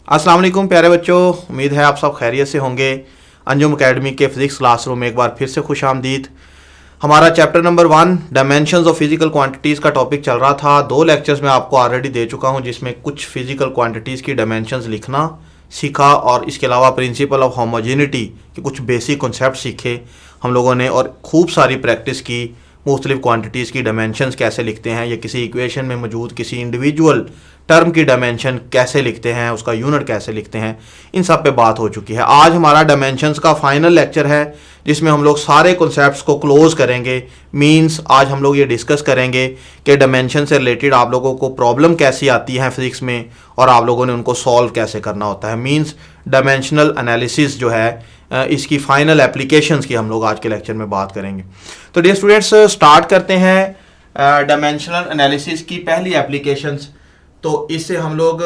अस्सलाम वालेकुम प्यारे बच्चों, उम्मीद है आप सब खैरियत से होंगे। अंजुम एकेडमी के फिजिक्स क्लासरूम में एक बार फिर से खुश आमदीद। हमारा chapter number 1 dimensions of physical quantities का टॉपिक चल रहा था। 2 लेक्चर्स में आपको ऑलरेडी दे चुका हूं, जिसमें कुछ फिजिकल क्वांटिटीज़ की डायमेंशंस लिखना सीखा और इसके अलावा प्रिंसिपल ऑफ होमोजेनिटी के कुछ बेसिक कॉन्सेप्ट सीखे हम लोगों ने, और खूब सारी प्रैक्टिस की। मुख्तलिफ क्वांटिटीज़ की डायमेंशंस कैसे लिखते हैं, या किसी इक्वेशन में मौजूद किसी इंडिविजुअल टर्म की डायमेंशन कैसे लिखते हैं, उसका यूनिट कैसे लिखते हैं, इन सब पे बात हो चुकी है। आज हमारा डायमेंशंस का फाइनल लेक्चर है, जिसमें हम लोग सारे कॉन्सेप्ट्स को क्लोज करेंगे। मींस आज हम लोग ये डिस्कस करेंगे कि डायमेंशन से रिलेटेड आप लोगों को प्रॉब्लम कैसी आती है फिजिक्स में, और आप लोगों ने उनको सॉल्व कैसे करना होता है। मींस डायमेंशनल एनालिसिस जो है, इसकी फाइनल एप्लीकेशंस की हम लोग आज के लेक्चर में बात करेंगे। तो डियर स्टूडेंट्स, स्टार्ट करते हैं डायमेंशनल एनालिसिस की पहली एप्लीकेशंस। तो इससे हम लोग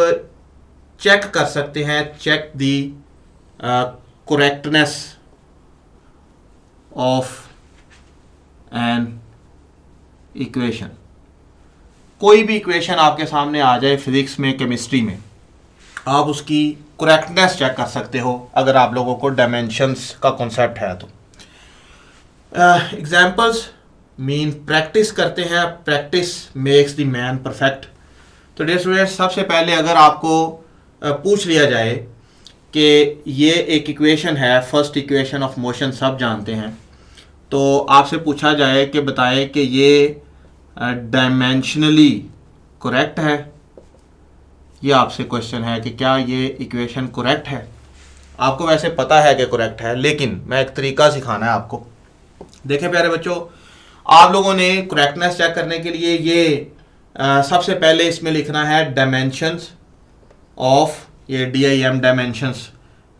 चेक कर सकते हैं, check the correctness of an equation. कोई भी इक्वेशन आपके सामने आ जाए फिजिक्स में, केमिस्ट्री में, आप उसकी करेक्टनेस चेक कर सकते हो अगर आप लोगों को डायमेंशंस का कॉन्सेप्ट है तो। एग्जाम्पल्स मीन प्रैक्टिस करते हैं, practice makes the man perfect. तो डियर स्टूडेंट्स, सबसे पहले अगर आपको पूछ लिया जाए कि ये एक इक्वेशन है, फर्स्ट इक्वेशन ऑफ मोशन सब जानते हैं, तो आपसे पूछा जाए कि बताए कि ये डायमेंशनली करेक्ट है। ये आपसे क्वेश्चन है कि क्या ये इक्वेशन करेक्ट है। आपको वैसे पता है कि करेक्ट है, लेकिन मैं एक तरीका सिखाना है आपको। देखें प्यारे बच्चों, आप लोगों ने करेक्टनेस चेक करने के लिए ये सबसे पहले इसमें लिखना है डायमेंशंस ऑफ, ये DIM डायमेंशंस,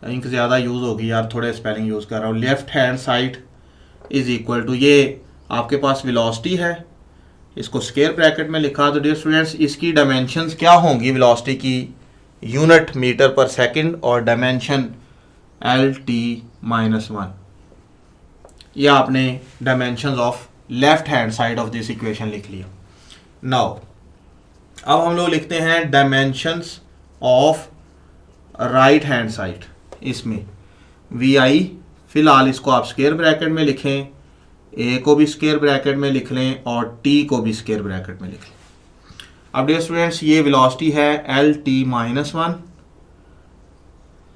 इंक ज़्यादा यूज़ होगी यार, थोड़े स्पेलिंग यूज़ कर रहा हूँ। Left hand side is equal to, ये आपके पास वेलोसिटी है, इसको स्क्वायर ब्रैकेट में लिखा। तो डियर स्टूडेंट्स, इसकी डायमेंशंस क्या होंगी वेलोसिटी की, यूनिट मीटर पर सेकंड, और डायमेंशन LT-1। ये आपने dimensions of left hand side of this equation लिख लिया। नाउ अब हम लोग लिखते हैं dimensions of right hand side. इसमें VI, फिलहाल इसको आप स्क्वायर ब्रैकेट में लिखें, A को भी स्क्वायर ब्रैकेट में लिख लें और T को भी स्क्वायर ब्रैकेट में लिख लें। अब डियर स्टूडेंट्स, ये वेलोसिटी है LT-1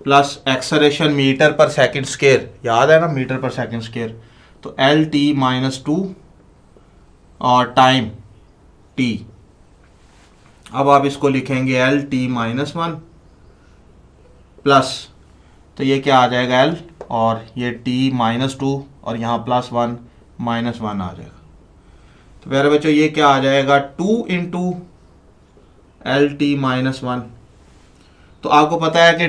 प्लस एक्सेलरेशन मीटर पर सेकंड स्क्वायर, याद है ना, मीटर पर सेकंड स्क्वायर, तो LT-2 और टाइम T। अब आप इसको लिखेंगे LT-1 प्लस, तो ये क्या आ जाएगा L, और ये T-2 और यहाँ +1 -1 आ जाएगा। तो प्यारे बच्चों, ये क्या आ जाएगा 2 इंटू LT-1। तो आपको पता है कि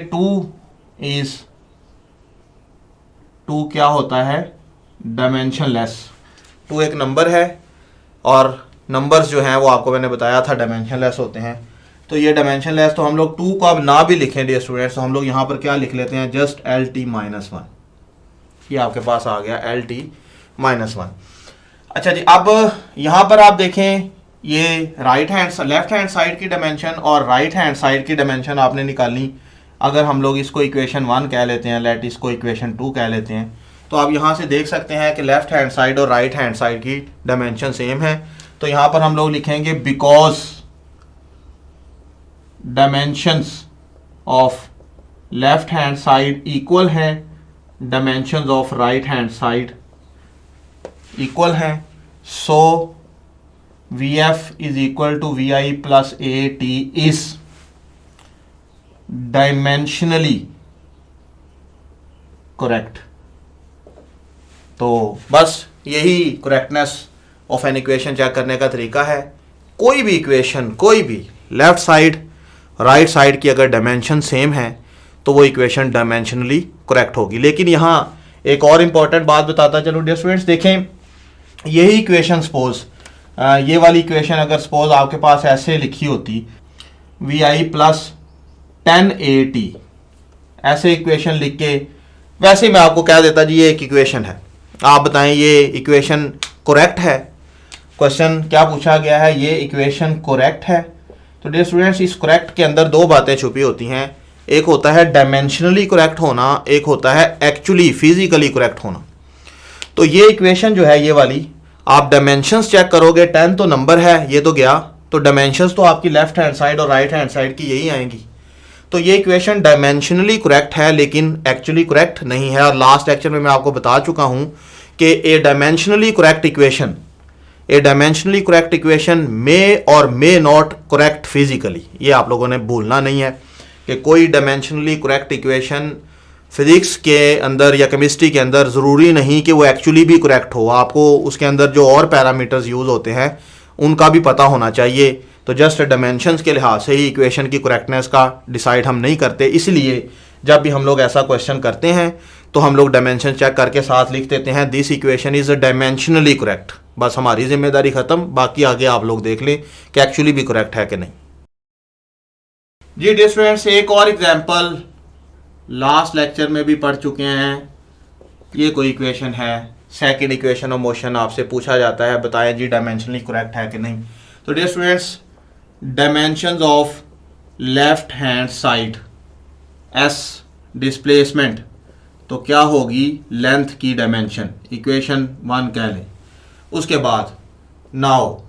2 क्या होता है, डायमेंशनलेस। 2 एक नंबर है, और नंबर्स जो हैं वो आपको मैंने बताया था डायमेंशनलेस होते हैं। तो ये डायमेंशनलेस, तो हम लोग 2 को अब ना भी लिखें डियर स्टूडेंट्स, तो हम लोग यहाँ पर क्या लिख लेते हैं, जस्ट LT-1। ये आपके पास आ गया LT-1। अच्छा जी, अब यहाँ पर आप देखें, ये लेफ्ट हैंड साइड की डायमेंशन और राइट हैंड साइड की डायमेंशन आपने निकालनी। अगर हम लोग इसको इक्वेशन 1 कह लेते हैं, लेट इसको इक्वेशन 2 कह लेते हैं, तो आप यहाँ से देख सकते हैं कि लेफ्ट हैंड साइड और राइट हैंड साइड की डायमेंशन सेम है। तो यहाँ पर हम लोग लिखेंगे because dimensions of left hand side equal है, dimensions of right hand side equal हैं, so VF is equal to VI plus AT is dimensionally correct. तो बस यही correctness of an equation check करने का तरीका है। कोई भी इक्वेशन, कोई भी लेफ्ट साइड राइट साइड की अगर डायमेंशन सेम है तो वो इक्वेशन डायमेंशनली करेक्ट होगी। लेकिन यहाँ एक और इम्पॉर्टेंट बात बताता चलो डियर स्टूडेंट्स, देखें यही इक्वेशन सपोज, ये वाली इक्वेशन अगर सपोज आपके पास ऐसे लिखी होती, VI प्लस 10AT, ऐसे इक्वेशन लिख के, वैसे मैं आपको कह देता जी ये एक इक्वेशन है, आप बताएं ये इक्वेशन करेक्ट है। क्वेश्चन क्या पूछा गया है, ये इक्वेशन करेक्ट है। तो डियर स्टूडेंट्स, इस करेक्ट के अंदर दो बातें छुपी होती हैं। एक होता है डायमेंशनली करेक्ट होना, एक होता है एक्चुअली फिजिकली करेक्ट होना। तो ये इक्वेशन जो है ये वाली, आप डायमेंशंस चेक करोगे, 10 तो नंबर है, ये तो गया, तो डायमेंशंस तो आपकी लेफ्ट हैंड साइड और राइट हैंड साइड की यही आएंगी। तो ये इक्वेशन डायमेंशनली करेक्ट है लेकिन एक्चुअली करेक्ट नहीं है। और लास्ट लेक्चर में मैं आपको बता चुका हूं कि ए डायमेंशनली करेक्ट इक्वेशन मे और मे नॉट करेक्ट फिजिकली। ये आप लोगों ने भूलना नहीं है कि कोई डायमेंशनली करेक्ट इक्वेशन फिजिक्स के अंदर या केमिस्ट्री के अंदर ज़रूरी नहीं कि वो एक्चुअली भी करेक्ट हो। आपको उसके अंदर जो और पैरामीटर्स यूज़ होते हैं उनका भी पता होना चाहिए। तो जस्ट डायमेंशंस के लिहाज से ही इक्वेशन की करेक्टनेस का डिसाइड हम नहीं करते। इसलिए जब भी हम लोग ऐसा क्वेश्चन करते हैं तो हम लोग डायमेंशन चेक करके साथ लिख देते हैं this equation is dimensionally correct. बस हमारी जिम्मेदारी ख़त्म, बाकी आगे आप लोग देख लें कि एक्चुअली भी करेक्ट है कि नहीं। जी डियर स्टूडेंट्स, एक और एग्जांपल लास्ट लेक्चर में भी पढ़ चुके हैं। ये कोई इक्वेशन है, सेकंड इक्वेशन ऑफ मोशन, आपसे पूछा जाता है बताएं जी डायमेंशनली करेक्ट है कि नहीं। तो dear students, dimensions of left hand side as displacement, तो क्या होगी लेंथ की डायमेंशन, इक्वेशन 1 कह लें। उसके बाद now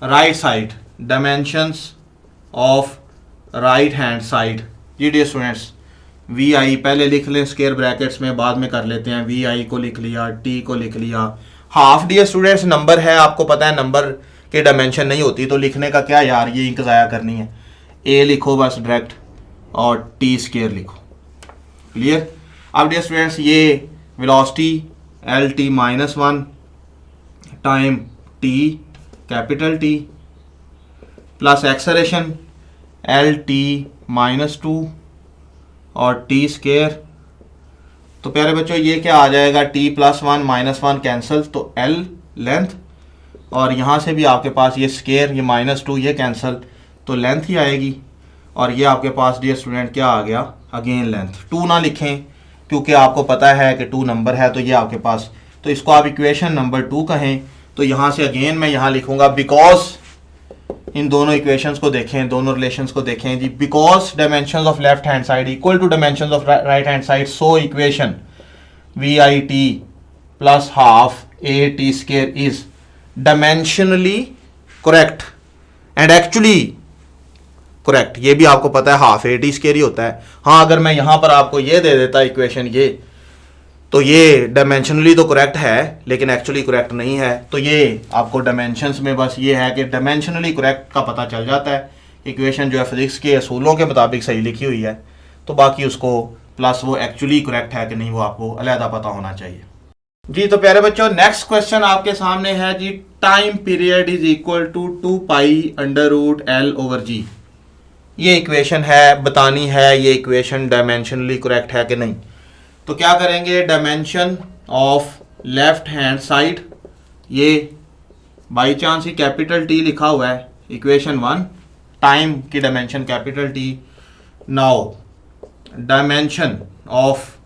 right side, dimensions of right hand side. जी डियर स्टूडेंट्स, वी आई पहले लिख लें स्क्वायर ब्रैकेट्स में, बाद में कर लेते हैं। वी आई को लिख लिया, टी को लिख लिया। हाफ डियर स्टूडेंट्स नंबर है, आपको पता है नंबर के डायमेंशन नहीं होती, तो लिखने का क्या यार, ये इंक ज़ाया करनी है। ए लिखो बस डायरेक्ट और टी स्क्वायर लिखो, क्लियर। अब डियर स्टूडेंट्स, ये velocity L T -1 time T capital T plus acceleration L T -2 और टी स्क्वायर। तो प्यारे बच्चों ये क्या आ जाएगा, t +1 -1 कैंसिल, तो l लेंथ, और यहाँ से भी आपके पास ये स्क्वायर, ये -2 ये कैंसिल, तो लेंथ ही आएगी। और ये आपके पास डियर स्टूडेंट क्या आ गया, अगेन लेंथ। 2 ना लिखें क्योंकि आपको पता है कि 2 नंबर है, तो ये आपके पास, तो इसको आप इक्वेशन नंबर 2 कहें। तो यहाँ से अगेन मैं यहाँ लिखूंगा बिकॉज, इन दोनों इक्वेशंस को देखें, दोनों रिलेशंस को देखें जी। Because dimensions of left hand side equal to dimensions of right hand side, so equation V I T plus half A T square is dimensionally correct and actually correct. ये भी आपको पता है हाफ ए टी स्क्वायर ही होता है। हाँ, अगर मैं यहाँ पर आपको ये दे देता इक्वेशन ये, तो ये डायमेंशनली तो करेक्ट है लेकिन एक्चुअली करेक्ट नहीं है। तो ये आपको डायमेंशंस में बस ये है कि डायमेंशनली करेक्ट का पता चल जाता है, इक्वेशन जो है फिजिक्स के असूलों के मुताबिक सही लिखी हुई है, तो बाकी उसको प्लस वो एक्चुअली करेक्ट है कि नहीं वो आपको अलहदा पता होना चाहिए। जी तो प्यारे बच्चों, नेक्स्ट क्वेश्चन आपके सामने है जी, time period is equal to 2π√L/g। ये इक्वेशन है, बतानी है ये इक्वेशन डायमेंशनली करेक्ट है कि नहीं। तो क्या करेंगे, dimension of left hand side, ये बाई चांस ही कैपिटल टी लिखा हुआ है, इक्वेशन 1, टाइम की dimension capital T. Now dimension of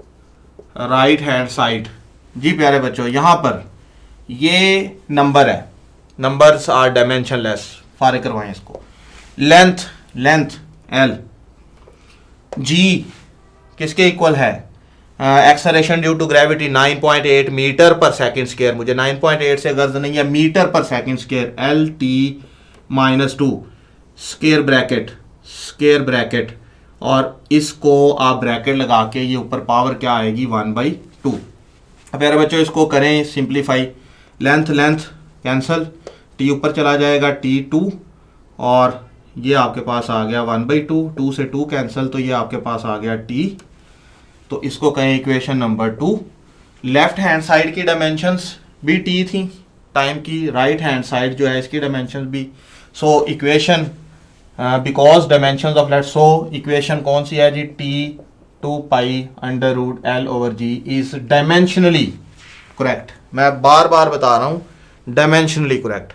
right hand side, जी प्यारे बच्चों यहाँ पर ये नंबर है, नंबर्स आर डायमेंशनलेस, फारे करवाएं इसको। लेंथ एल, जी किसके इक्वल है, acceleration due to gravity 9.8 metre पर सेकंड स्क्वायर, मुझे 9.8 से गर्ज नहीं है, मीटर पर second square, L T -2 square bracket, और इसको आप ब्रैकेट लगा के ये ऊपर पावर क्या आएगी 1/2। अब यार बच्चों इसको करें सिंप्लीफाई, लेंथ कैंसल, टी ऊपर चला जाएगा t2, और ये आपके पास आ गया 1/2, 2 से 2 कैंसिल, तो ये आपके पास आ गया t। तो इसको कहें equation number 2। Left hand side की डायमेंशंस भी t थी टाइम की, राइट हैंड साइड जो है इसकी डायमेंशंस भी। So equation because dimensions of left, so equation कौन सी है जी, t 2π√L/g is dimensionally correct. मैं बार बार बता रहा हूं, डायमेंशनली करेक्ट।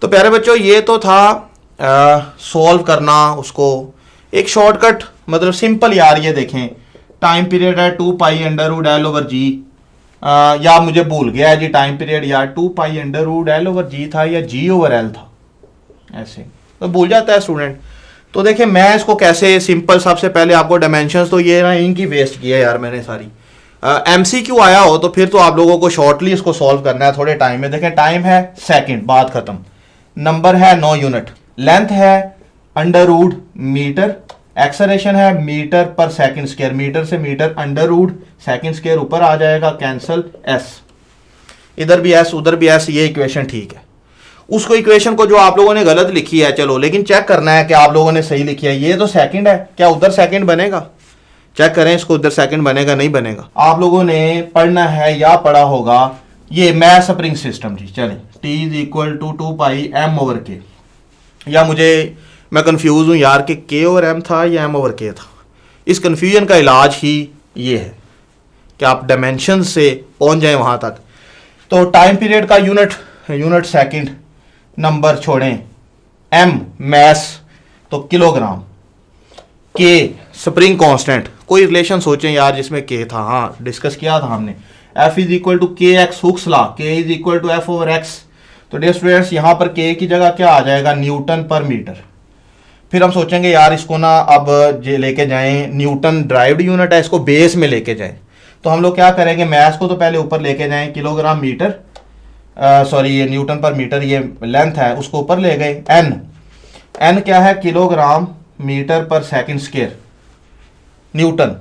तो प्यारे बच्चों ये तो था सॉल्व करना, उसको एक शॉर्टकट मतलब सिंपल यार, ये देखें टाइम पीरियड है 2π√L/g, या मुझे भूल गया है जी टाइम पीरियड, यार 2π√L/g था या g/L था, ऐसे तो भूल जाता है स्टूडेंट। तो देखिए मैं इसको कैसे सिंपल, सबसे पहले आपको डायमेंशंस तो ये ना इनकी वेस्ट किया यार मैंने सारी। MCQ आया हो तो फिर तो आप लोगों को शॉर्टली इसको सॉल्व करना है थोड़े टाइम में। देखें टाइम है सेकंड, बात खत्म। नंबर है 9 यूनिट, लेंथ है अंडर रूट मीटर, एक्सेलरेशन है मीटर पर सेकंड स्क्वायर, मीटर से metre under root second square ऊपर आ जाएगा, कैंसल S, इधर भी S उधर भी S, ये इक्वेशन ठीक है। उसको इक्वेशन को जो आप लोगों ने गलत लिखी है, चलो लेकिन चेक करना है कि आप लोगों ने सही लिखी है। ये तो सेकंड है, क्या उधर सेकंड बनेगा? चेक करें इसको, उधर सेकंड बनेगा नहीं बनेगा। आप लोगों ने पढ़ना है या पढ़ा होगा ये मैथ स्प्रिंग सिस्टम जी। चलें T is equal to 2 pi M over K, या मैं कंफ्यूज हूं यार कि K ओवर M था या M ओवर K था। इस कंफ्यूजन का इलाज ही ये है कि आप डायमेंशन से पहुंच जाएं वहां तक। तो टाइम पीरियड का यूनिट सेकंड, नंबर छोड़ें, M मैस तो किलोग्राम, K स्प्रिंग कांस्टेंट, कोई रिलेशन सोचें यार जिसमें K था, हाँ डिस्कस किया था हमने। F is equal to K X, Hooke's law, K is equal to F over X। तो डियर स्टूडेंट्स यहाँ पर K की जगह क्या आ जाएगा? न्यूटन पर मीटर। फिर हम सोचेंगे यार इसको ना अब लेके जाएं, न्यूटन ड्राइव्ड यूनिट है, इसको बेस में लेके जाएं। तो हम लोग क्या करेंगे, मैथ्स को तो पहले ऊपर लेके जाएं, किलोग्राम मीटर, सॉरी ये न्यूटन पर मीटर, ये लेंथ है उसको ऊपर ले गए। एन क्या है? किलोग्राम मीटर पर सेकंड स्क्वायर, न्यूटन।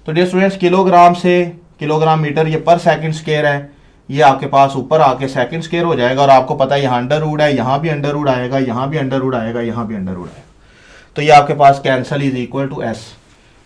तो डियर स्टूडेंट्स किलोग्राम से किलोग्राम मीटर, ये पर सेकंड स्क्वायर है, ये आपके पास ऊपर आके सेकंड स्क्वायर हो जाएगा। और आपको पता है यहाँ अंडर रूट है, यहाँ भी अंडर रूट आएगा, यहाँ भी अंडर रूट आएगा, यहाँ भी अंडर रूट आएगा। तो ये आपके पास cancel is equal to S।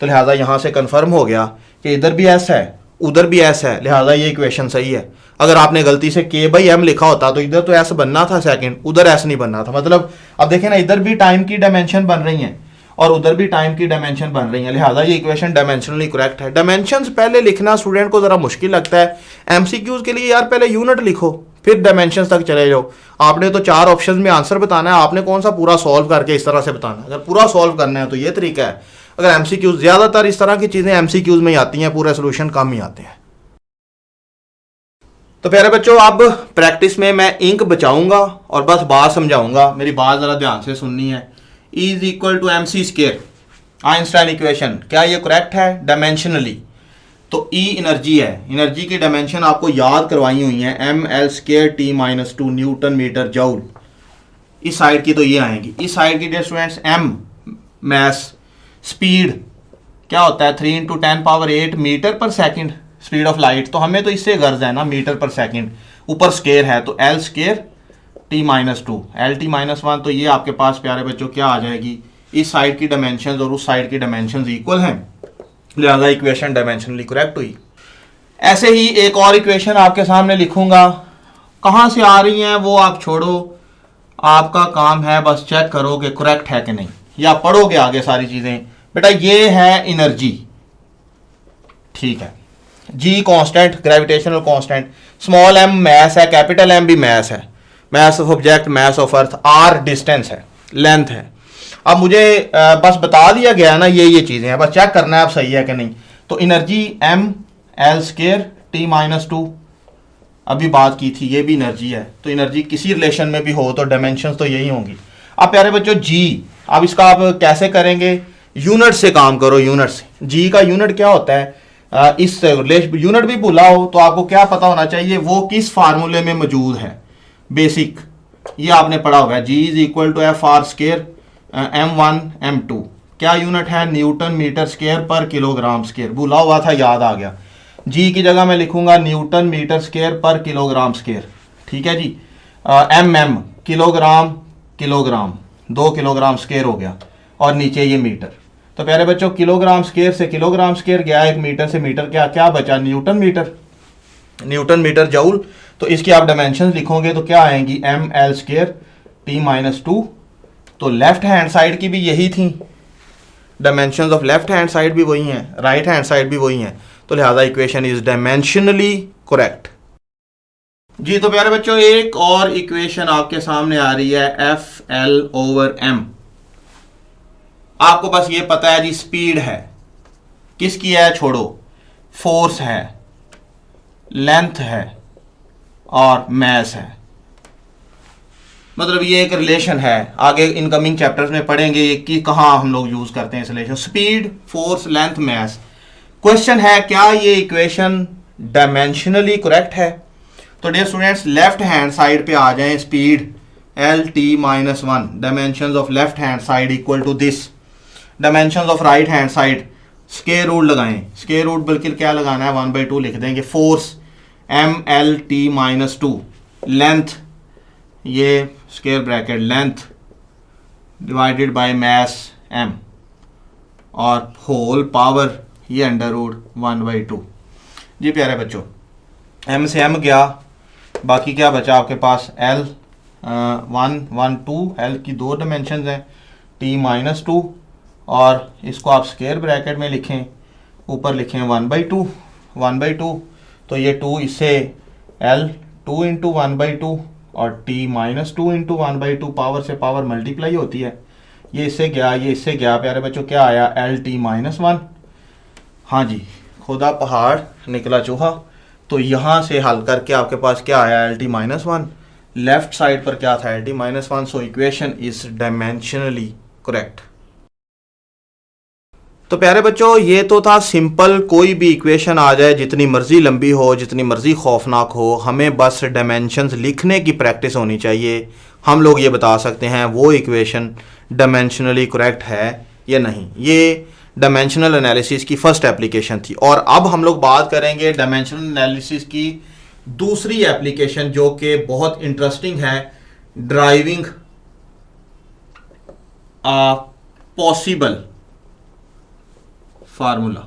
तो लिहाजा यहाँ से कंफर्म हो गया कि इधर भी S है उधर भी S है, लिहाजा ये इक्वेशन सही है। अगर आपने गलती से K/M लिखा होता तो इधर तो S बनना था सेकंड, उधर S नहीं बनना था। मतलब अब देखें ना, इधर भी टाइम की डायमेंशन बन रही है और उधर भी टाइम की डायमेंशन बन रही है, लिहाजा ये इक्वेशन डायमेंशनली करेक्ट है। डायमेंशंस पहले लिखना स्टूडेंट को जरा मुश्किल लगता है। MCQs के लिए यार पहले यूनिट लिखो फिर डायमेंशंस तक चले जाओ। आपने तो 4 ऑप्शंस में आंसर बताना है, आपने कौन सा पूरा सॉल्व करके इस तरह से बताना है। अगर पूरा सॉल्व करना है तो ये तरीका है। अगर MCQs, ज्यादातर इस तरह की चीजें MCQs में ही आती हैं, पूरे सोल्यूशन कम ही आते हैं। तो प्यारे बच्चों अब प्रैक्टिस में मैं इंक बचाऊंगा और बस बात समझाऊंगा, मेरी बात जरा ध्यान से सुननी है। E is equal to MC square, Einstein equation, क्या ये करेक्ट है डायमेंशनली? तो E एनर्जी है, एनर्जी की डायमेंशन आपको याद करवाई हुई है, ml square T-2 newton metre joule. इस साइड की तो ये आएगी, इस साइड की dear students M mass, speed क्या होता है 3 × 10⁸ मीटर पर सेकंड, स्पीड ऑफ लाइट। तो हमें तो इससे गर्ज है ना मीटर पर सेकंड, ऊपर स्क्वायर है तो L स्क्वायर T-2 LT-1। तो ये आपके पास प्यारे बच्चों क्या आ जाएगी, इस साइड की डायमेंशंस और उस साइड की डायमेंशंस इक्वल हैं, लिहाजा इक्वेशन डायमेंशनली करेक्ट हुई। ऐसे ही एक और इक्वेशन आपके सामने लिखूंगा, कहां से आ रही हैं वो आप छोड़ो, आपका काम है बस चेक करो कि करेक्ट है कि नहीं, या पढ़ोगे आगे सारी चीजें। बेटा ये है एनर्जी, ठीक है, G constant, gravitational constant, small m mass है, कैपिटल M भी मैस है, mass of object, mass of Earth, R distance है, लेंथ है। अब मुझे बस बता दिया गया ना ये चीजें हैं, बस चेक करना है अब सही है कि नहीं। तो एनर्जी ml स्क्वायर T-2, अभी बात की थी, ये भी एनर्जी है। तो एनर्जी किसी रिलेशन में भी हो तो डायमेंशंस तो यही होंगी। अब प्यारे बच्चों G, अब इसका आप कैसे करेंगे, यूनिट से काम करो, यूनिट से। G का यूनिट क्या होता है, इस यूनिट भी भूला हो तो आपको क्या पता होना चाहिए, वो किस फार्मूले में मौजूद है, बेसिक ये आपने पढ़ा होगा। G is equal to FR square M1 M2, क्या यूनिट है, न्यूटन मीटर स्क्वायर पर किलोग्राम स्क्वायर, भूला हुआ था याद आ गया। G की जगह मैं लिखूंगा न्यूटन मीटर स्क्वायर पर किलोग्राम स्क्वायर, ठीक है जी। MM kilogram, kilogram 2 kilogram square हो गया, और नीचे ये मीटर। तो प्यारे बच्चों किलोग्राम स्क्वायर से किलोग्राम स्क्वायर गया, एक मीटर से मीटर क्या बचा, newton metre, newton metre joule. तो इसकी आप डायमेंशंस लिखोगे तो क्या आएंगी, ml स्क्वायर T-2। तो लेफ्ट हैंड साइड की भी यही थी, dimensions of left hand side भी वही हैं, राइट हैंड साइड भी वही हैं। तो लिहाजा इक्वेशन इज डायमेंशनली करेक्ट जी। तो प्यारे बच्चों एक और इक्वेशन आपके सामने आ रही है, FL/m। आपको बस ये पता है जी स्पीड है, किसकी है छोड़ो, फोर्स है, लेंथ है और मैस है। मतलब ये एक रिलेशन है, आगे इनकमिंग चैप्टर्स में पढ़ेंगे ये कि कहाँ हम लोग यूज करते हैं इस relation. Speed, force, length, mass. Question है क्या ये इक्वेशन डायमेंशनली करेक्ट है? तो dear students left hand side पे आ जाएं, speed L T minus one, dimension of left hand side equal to this, dimension of right hand side square root लगाएं, square root बल्कि क्या लगाना है 1/2 लिख देंगे। Force M L T minus two, length ये square bracket length divided by mass m, और whole power ये अंडर रूट 1/2। जी प्यारे बच्चों m से m गया, बाकी क्या बचा आपके पास l 1 1 2, l की दो डायमेंशन हैं t माइनस टू, और इसको आप स्क्वायर ब्रैकेट में लिखें, ऊपर लिखें 1/2 तो ये 2 इससे l 2 इंटू 1/2 और t माइनस 2 इंटू 1/2, पावर से पावर मल्टीप्लाई होती है, ये इससे गया ये इससे गया प्यारे बच्चों, क्या आया एल टी माइनस वन। हाँ जी, खुदा पहाड़ निकला चूहा। तो यहाँ से हल करके आपके पास क्या आया L T minus one, left side पर क्या था L T minus one, so equation is dimensionally correct. तो प्यारे बच्चों ये तो था सिंपल, कोई भी इक्वेशन आ जाए जितनी मर्जी लंबी हो जितनी मर्जी खौफनाक हो, हमें बस डायमेंशंस लिखने की प्रैक्टिस होनी चाहिए, हम लोग ये बता सकते हैं वो इक्वेशन डायमेंशनली करेक्ट है या नहीं। ये डायमेंशनल एनालिसिस की फर्स्ट एप्लीकेशन थी, और अब हम लोग बात करेंगे डायमेंशनल एनालिसिस की दूसरी एप्लीकेशन जो कि बहुत इंटरेस्टिंग है, ड्राइविंग अ पॉसिबल फार्मूला।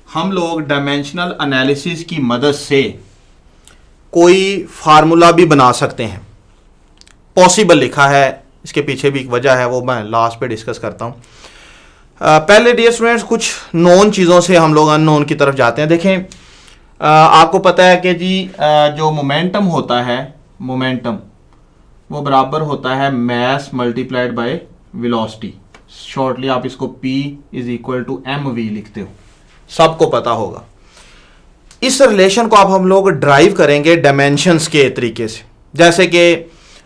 हम लोग डायमेंशनल एनालिसिस की मदद से कोई फार्मूला भी बना सकते हैं। पॉसिबल लिखा है, इसके पीछे भी एक वजह है, वो मैं लास्ट पे डिस्कस करता हूँ। पहले डियर स्टूडेंट्स कुछ नोन चीज़ों से हम लोग अननोन की तरफ जाते हैं। देखें आपको पता है कि जी जो मोमेंटम होता है, मोमेंटम वो बराबर होता है mass multiplied by velocity. Shortly आप इसको P is equal to mv लिखते हो, सबको पता होगा। इस रिलेशन को आप हम लोग ड्राइव करेंगे डायमेंशंस के तरीके से, जैसे कि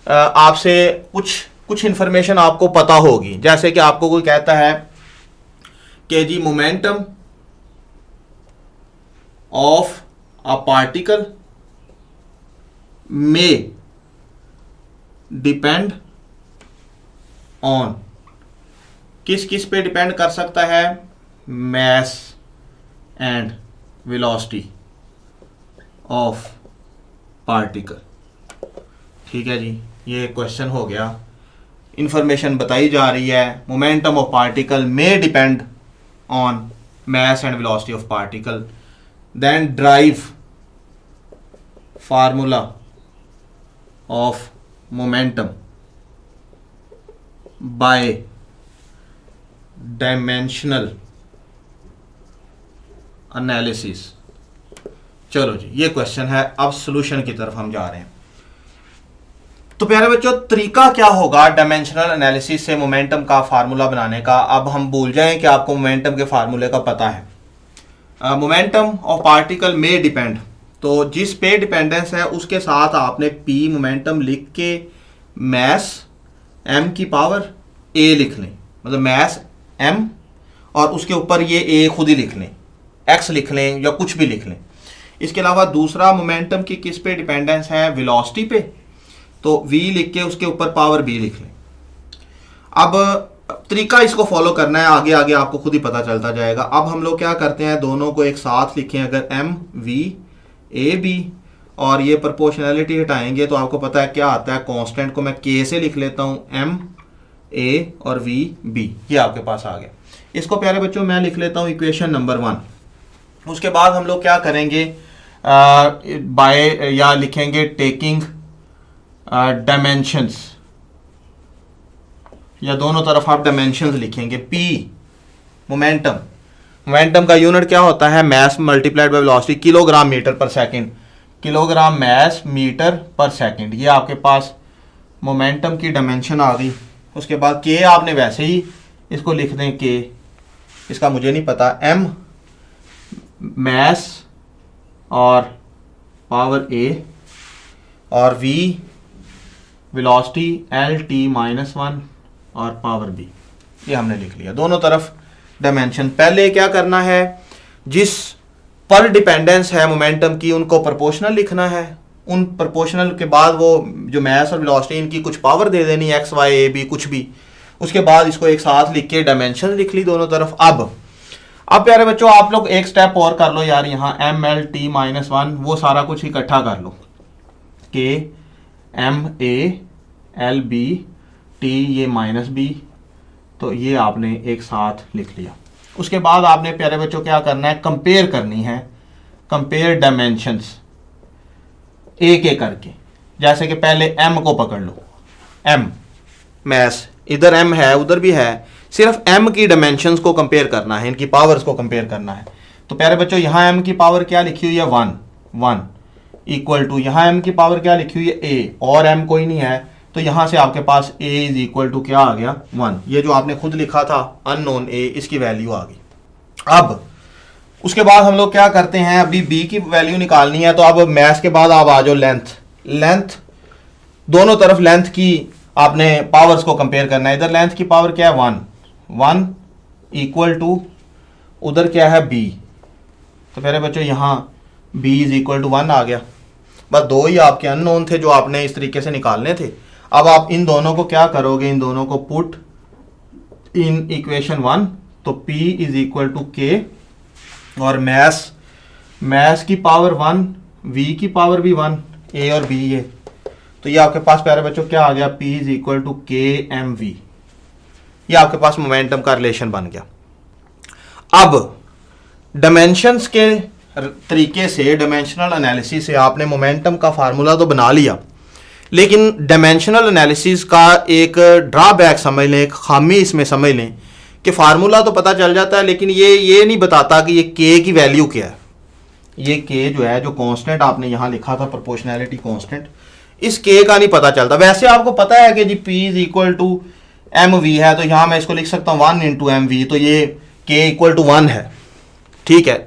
आपसे कुछ इंफॉर्मेशन आपको पता होगी, जैसे कि आपको कोई कहता है कि जी मोमेंटम ऑफ अ पार्टिकल में डिपेंड ऑन, किस किस पे डिपेंड कर सकता है, मास एंड वेलोसिटी ऑफ पार्टिकल। ठीक है जी, ये क्वेश्चन हो गया, इंफॉर्मेशन बताई जा रही है मोमेंटम ऑफ पार्टिकल में depend on mass and velocity of particle, then derive formula of momentum by dimensional analysis. चलो जी, ये क्वेश्चन है, अब सॉल्यूशन की तरफ हम जा रहे हैं। तो प्यारे बच्चों तरीका क्या होगा डायमेंशनल एनालिसिस से मोमेंटम का फार्मूला बनाने का। अब हम भूल जाएं कि आपको मोमेंटम के फार्मूले का पता है। मोमेंटम ऑफ पार्टिकल में डिपेंड, तो जिस पे डिपेंडेंस है उसके साथ आपने P मोमेंटम लिख के मास m की पावर a लिख लें, मतलब मास m और उसके ऊपर ये a खुद ही लिख लें, x लिख लें या कुछ भी लिख लें। इसके अलावा दूसरा मोमेंटम की किस पे डिपेंडेंस है, वेलोसिटी पे, तो v लिख के उसके ऊपर पावर b लिख लें। अब तरीका इसको फॉलो करना है, आगे आगे आपको खुद ही पता चलता जाएगा। अब हम लोग क्या करते हैं, दोनों को एक साथ लिखें, अगर m v a b और ये प्रोपोर्शनैलिटी हटाएंगे तो आपको पता है क्या आता है, कांस्टेंट को मैं k से लिख लेता हूँ, m a और v b, ये आपके पास आ गया। इसको प्यारे बच्चों मैं लिख लेता हूँ इक्वेशन नंबर 1। उसके बाद हम लोग क्या करेंगे, बाय या लिखेंगे टेकिंग डायमेंशंस, या दोनों तरफ आप डायमेंशंस लिखेंगे। P मोमेंटम, मोमेंटम का यूनिट क्या होता है, mass multiplied by velocity, kilogram metre पर सेकंड, किलोग्राम मास मीटर पर सेकंड। ये आपके पास मोमेंटम की डायमेंशन आ गई। उसके बाद K आपने वैसे ही इसको लिख दें, K इसका मुझे नहीं पता, M मास और पावर A, और V velocity L T minus one और पावर बी, ये हमने लिख लिया दोनों तरफ डायमेंशन। पहले क्या करना है, जिस पर डिपेंडेंस है मोमेंटम की उनको प्रोपोर्शनल लिखना है, उन प्रोपोर्शनल के बाद वो जो मास और वेलोसिटी इनकी कुछ पावर दे देनी, एक्स वाई ए बी कुछ भी, उसके बाद इसको एक साथ लिख के डायमेंशन लिख ली दोनों तरफ। अब प्यारे बच्चों आप लोग एक स्टेप और कर लो यार, यहाँ M L T minus one वो सारा कुछ इकट्ठा कर लो, K M A L B T ये माइनस बी, तो ये आपने एक साथ लिख लिया। उसके बाद आपने प्यारे बच्चों क्या करना है, कंपेयर करनी है, कंपेयर डायमेंशंस एक एक करके। जैसे कि पहले एम को पकड़ लो, एम मैस इधर एम है उधर भी है, सिर्फ एम की डायमेंशंस को कंपेयर करना है, इनकी पावर्स को कंपेयर करना है। तो प्यारे बच्चों यहाँ एम की पावर क्या लिखी हुई है, वन वन इक्वल टू, यहाँ एम की पावर क्या लिखी हुई है, ए, और एम कोई नहीं है, तो यहां से आपके पास a इज इक्वल टू क्या आ गया, वन। ये जो आपने खुद लिखा था अननोन a, इसकी वैल्यू आ गई। अब उसके बाद हम लोग क्या करते हैं, अभी b की वैल्यू निकालनी है, तो अब मैथ के बाद आप आ जाओ लेंथ, दोनों तरफ लेंथ की आपने पावर्स को कंपेयर करना है। इधर लेंथ की पावर क्या है, वन वन इक्वल टू, उधर क्या है b, तो मेरे बच्चों यहाँ b is equal to one आ गया। बस दो ही आपके अननोन थे जो आपने इस तरीके से निकालने थे। अब आप इन दोनों को क्या करोगे, इन दोनों को पुट इन इक्वेशन वन, तो p इज इक्वल टू के, और मैस की पावर वन, v की पावर भी वन, a और b ये, तो ये आपके पास प्यारे बच्चों क्या आ गया, p इज इक्वल टू के एम वी। ये आपके पास मोमेंटम का रिलेशन बन गया। अब डायमेंशंस के तरीके से, डायमेंशनल एनालिसिस से आपने मोमेंटम का फार्मूला तो बना लिया, लेकिन डायमेंशनल एनालिसिस का एक ड्रॉबैक समझ लें, एक खामी इसमें समझ लें कि फार्मूला तो पता चल जाता है, लेकिन ये नहीं बताता कि ये के की वैल्यू क्या है। ये के जो है, जो कांस्टेंट आपने यहाँ लिखा था प्रोपोर्शनैलिटी कांस्टेंट, इस के का नहीं पता चलता। वैसे आपको पता है कि जी p is equal to M V है, तो यहाँ मैं इसको लिख सकता हूँ वन इंटू एम वी, तो ये के इक्वल टू वन है, ठीक है।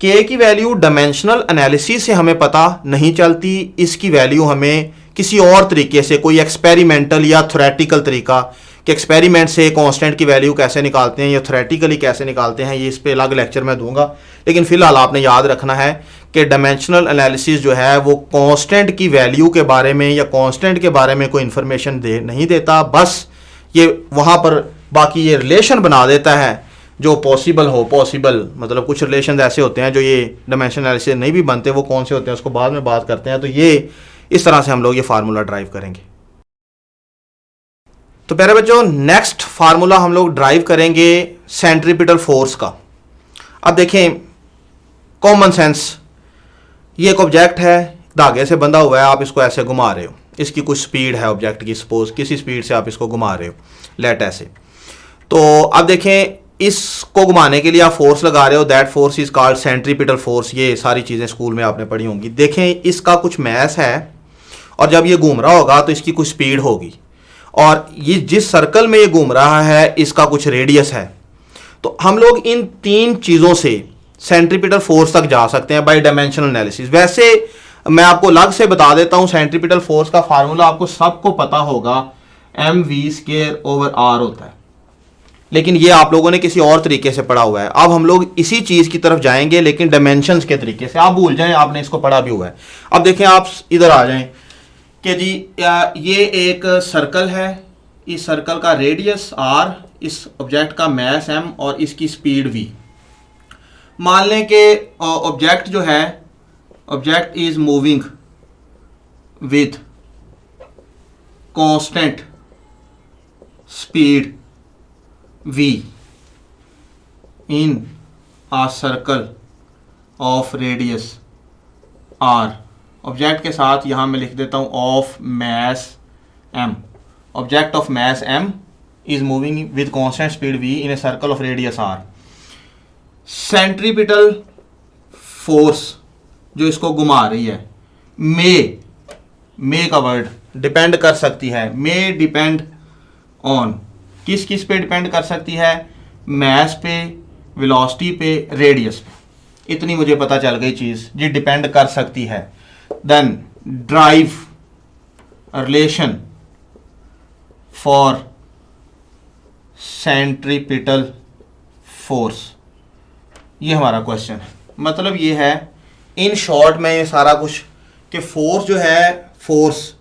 के की वैल्यू डायमेंशनल एनालिसिस से हमें पता नहीं चलती, इसकी वैल्यू हमें किसी और तरीके से, कोई एक्सपेरिमेंटल या थ्योरेटिकल तरीका कि एक्सपेरिमेंट से कांस्टेंट की वैल्यू कैसे निकालते हैं या थ्योरेटिकली कैसे निकालते हैं, ये इस पे अलग लेक्चर में दूंगा। लेकिन फिलहाल आपने याद रखना है कि डायमेंशनल एनालिसिस जो है वो कांस्टेंट की वैल्यू के बारे में या कांस्टेंट के बारे में कोई इन्फॉर्मेशन नहीं देता, बस ये वहाँ पर बाकी ये रिलेशन बना देता है जो पॉसिबल मतलब कुछ रिलेशन ऐसे होते हैं जो ये डायमेंशनल एनालिसिस नहीं भी बनते, वो कौन से होते हैं उसको बाद में बात करते हैं। तो ये इस तरह से हम लोग ये फार्मूला ड्राइव करेंगे। तो प्यारे बच्चों, नेक्स्ट फार्मूला हम लोग ड्राइव करेंगे सेंट्रीपिटल फोर्स का। अब देखें, कॉमन सेंस, ये एक ऑब्जेक्ट है, धागे से बंधा हुआ है, आप इसको ऐसे घुमा रहे हो, इसकी कुछ स्पीड है ऑब्जेक्ट की, सपोज किसी स्पीड से आप इसको घुमा रहे हो, लेट ऐसे। तो अब देखें, इसको घुमाने के लिए आप फोर्स लगा रहे हो, that force is called centripetal force. ये सारी चीज़ें स्कूल में आपने पढ़ी होंगी। देखें, इसका कुछ मैस है और जब ये घूम रहा होगा तो इसकी कुछ स्पीड होगी, और ये जिस सर्कल में ये घूम रहा है इसका कुछ रेडियस है। तो हम लोग इन तीन चीज़ों से सेंट्रीपिटल फोर्स तक जा सकते हैं बाय डायमेंशनल एनालिसिस। वैसे मैं आपको अलग से बता देता हूँ, सेंट्रीपिटल फोर्स का फार्मूला आपको सबको पता होगा, M V square over R होता है, लेकिन ये आप लोगों ने किसी और तरीके से पढ़ा हुआ है। अब हम लोग इसी चीज़ की तरफ जाएंगे, लेकिन डायमेंशंस के तरीके से। आप भूल जाएं, आपने इसको पढ़ा भी हुआ है। अब देखें, आप इधर आ जाएं कि जी ये एक सर्कल है, इस सर्कल का रेडियस r, इस ऑब्जेक्ट का मैस m और इसकी स्पीड v। मान लें कि ऑब्जेक्ट जो है, object is moving with constant speed v in a circle of radius r। Object के साथ यहाँ मैं लिख देता हूँ of mass m। Object of mass m is moving with constant speed v in a circle of radius r। Centripetal force जो इसको घुमा रही है, मे का वर्ड डिपेंड कर सकती है, मे डिपेंड ऑन, किस किस पे डिपेंड कर सकती है, मैस पे, वेलोसिटी पे, रेडियस पे। इतनी मुझे पता चल गई चीज़ जी, डिपेंड कर सकती है। Then derive relation for centripetal force. ये हमारा क्वेश्चन है। मतलब ये है इन शॉर्ट में ये सारा कुछ कि फोर्स जो है, फोर्स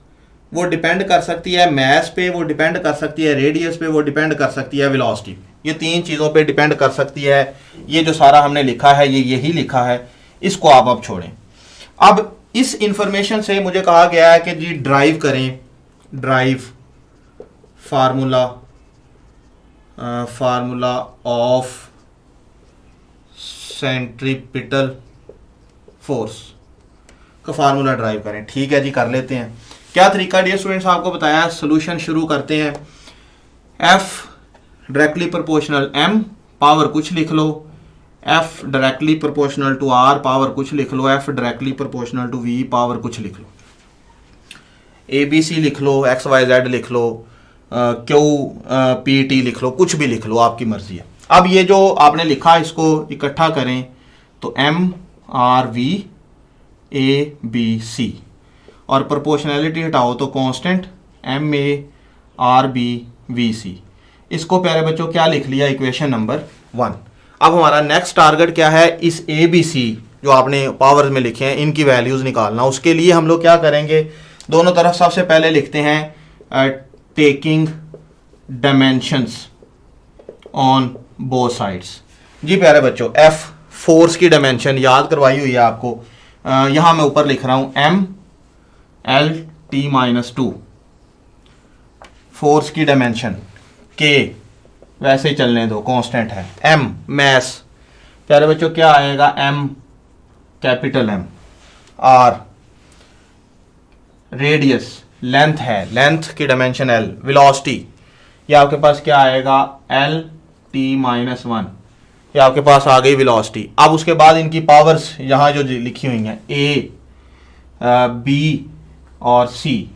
वो डिपेंड कर सकती है मास पे, वो डिपेंड कर सकती है रेडियस पे, वो डिपेंड कर सकती है वेलोसिटी पे। ये तीन चीज़ों पे डिपेंड कर सकती है। ये जो सारा हमने लिखा है ये यही लिखा है, इसको आप अब छोड़ें। अब इस इंफॉर्मेशन से मुझे कहा गया है कि जी ड्राइव करें, drive formula of centripetal force का फार्मूला ड्राइव करें। ठीक है जी, कर लेते हैं। क्या तरीका डियर स्टूडेंट्स आपको बताया है। सोल्यूशन शुरू करते हैं। F directly proportional M, power कुछ लिख लो, F directly proportional to R, power कुछ लिख लो, F directly proportional to V, power कुछ लिख लो, ए बी सी लिख लो, एक्स वाई जेड लिख लो, क्यू पी टी लिख लो, कुछ भी लिख लो, आपकी मर्जी है। अब ये जो आपने लिखा इसको इकट्ठा करें तो M R V A B C, और प्रोपोर्शनैलिटी हटाओ तो constant M A R B V C. इसको प्यारे बच्चों क्या लिख लिया, इक्वेशन नंबर 1। अब हमारा नेक्स्ट टारगेट क्या है, इस ए बी सी जो आपने पावर्स में लिखे हैं इनकी वैल्यूज निकालना। उसके लिए हम लोग क्या करेंगे, दोनों तरफ सबसे पहले लिखते हैं taking dimensions on both sides. जी प्यारे बच्चों, एफ फोर्स की डायमेंशन याद करवाई हुई है आपको। यहां मैं ऊपर लिख रहा हूं M L T minus 2, force की डायमेंशन के वैसे ही चलने दो, कांस्टेंट है। एम मैस प्यारे बच्चों क्या आएगा, M capital M, R radius, length है, लेंथ की डायमेंशन एल, वेलोसिटी ये आपके पास क्या आएगा, एल टी माइनस 1, ये आपके पास आ गई वेलोसिटी। अब उसके बाद इनकी पावर्स यहाँ जो लिखी हुई हैं ए बी और सी।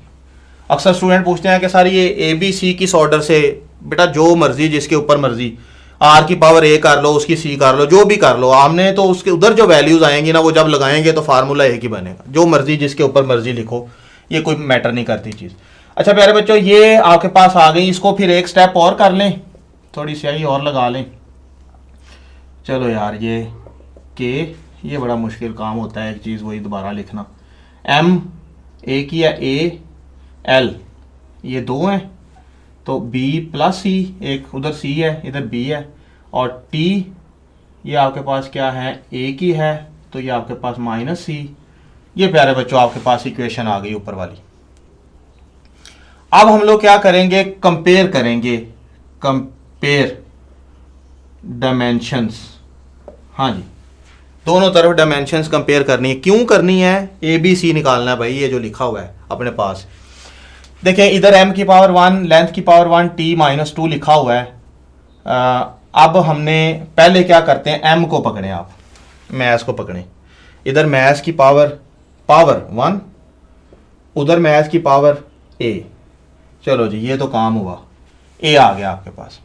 अक्सर स्टूडेंट पूछते हैं कि सर ये ए बी सी किस ऑर्डर से, बेटा जो मर्जी जिसके ऊपर मर्जी, आर की पावर ए कर लो, उसकी सी कर लो, जो भी कर लो, हमने तो उसके उधर जो वैल्यूज आएंगी ना वो जब लगाएंगे तो फार्मूला एक ही बनेगा। जो मर्जी जिसके ऊपर मर्जी लिखो, ये कोई मैटर नहीं करती चीज़। अच्छा प्यारे बच्चों ये आपके पास आ गई, इसको फिर एक स्टेप और कर लें, थोड़ी स्याही और लगा लें। चलो यार ये के, ये बड़ा मुश्किल काम होता है एक चीज़ वही दोबारा लिखना। एम ए की है ए, एल ये दो हैं तो बी प्लस सी, एक उधर सी है इधर बी है, और टी ये आपके पास क्या है ए की है तो ये आपके पास माइनस सी। ये प्यारे बच्चों आपके पास इक्वेशन आ गई ऊपर वाली। अब हम लोग क्या करेंगे, कंपेयर करेंगे, कंपेयर डायमेंशंस। हाँ जी, दोनों तरफ डायमेंशंस कंपेयर करनी है। क्यों करनी है, ए बी सी निकालना है भाई, ये जो लिखा हुआ है अपने पास। देखें इधर m की पावर 1, लेंथ की पावर 1, t माइनस 2 लिखा हुआ है। अब हमने पहले क्या करते हैं, m को पकड़ें, आप मैथ को पकड़ें। इधर मैथ की पावर 1, उधर मैथ की पावर a। चलो जी ये तो काम हुआ, a आ गया आपके पास।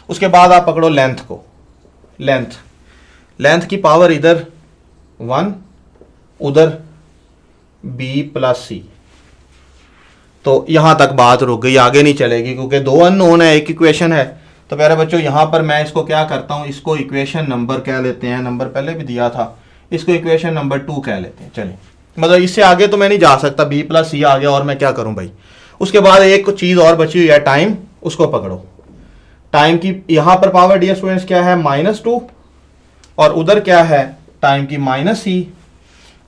उसके बाद आप पकड़ो लेंथ को, लेंथ की पावर इधर 1, उधर b प्लस सी। तो यहां तक बात रुक गई, आगे नहीं चलेगी क्योंकि दो अननोन है, एक इक्वेशन है। तो प्यारे बच्चों यहां पर मैं इसको क्या करता हूं, इसको इक्वेशन नंबर कह लेते हैं, नंबर पहले भी दिया था, इसको इक्वेशन नंबर 2 कह लेते हैं। चलिए मतलब इससे आगे तो मैं नहीं जा सकता, b प्लस सी आ गया और मैं क्या करूं भाई। उसके बाद एक चीज और बची हुई है टाइम, उसको पकड़ो। टाइम की यहां पर पावर डियर स्टूडेंट्स क्या है, -2, और उधर क्या है टाइम की -c।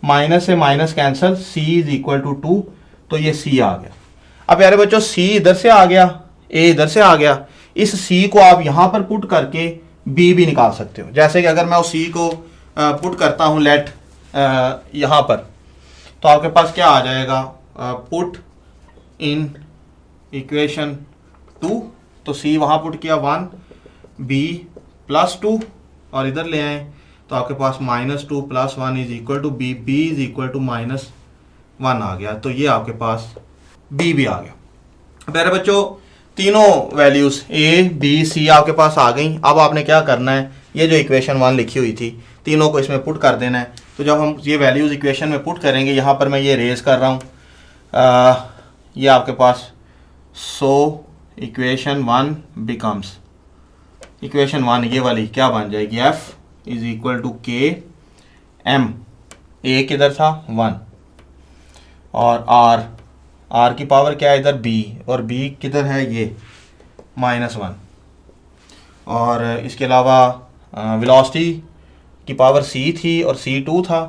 माइनस से minus cancel, c is equal to 2, तो ये c आ गया। अब यारे बच्चों c इधर से आ गया, a इधर से आ गया, इस c को आप यहां पर पुट करके b भी निकाल सकते हो। जैसे कि अगर मैं उस c को पुट करता हूं लेट यहां पर, तो आपके पास क्या आ जाएगा, पुट इन इक्वेशन 2, तो c वहां पुट किया 1, b प्लस 2, और इधर ले आए तो आपके पास -2 plus 1 is equal to b, b is equal to -1 आ गया। तो ये आपके पास b भी आ गया। मेरे बच्चों तीनों वैल्यूज a b c आपके पास आ गई। अब आपने क्या करना है, ये जो इक्वेशन 1 लिखी हुई थी तीनों को इसमें पुट कर देना है। तो जब हम ये वैल्यूज इक्वेशन में पुट करेंगे, यहाँ पर मैं ये रेज कर रहा हूँ, ये आपके पास 100 इक्वेशन 1 बिकम्स, इक्वेशन 1 ये वाली क्या बन जाएगी, एफ इज इक्वल टू के एम, ए किधर था 1, और आर की पावर क्या है इधर बी, और बी किधर है ये -1, और इसके अलावा वेलोसिटी की पावर c थी और c2 था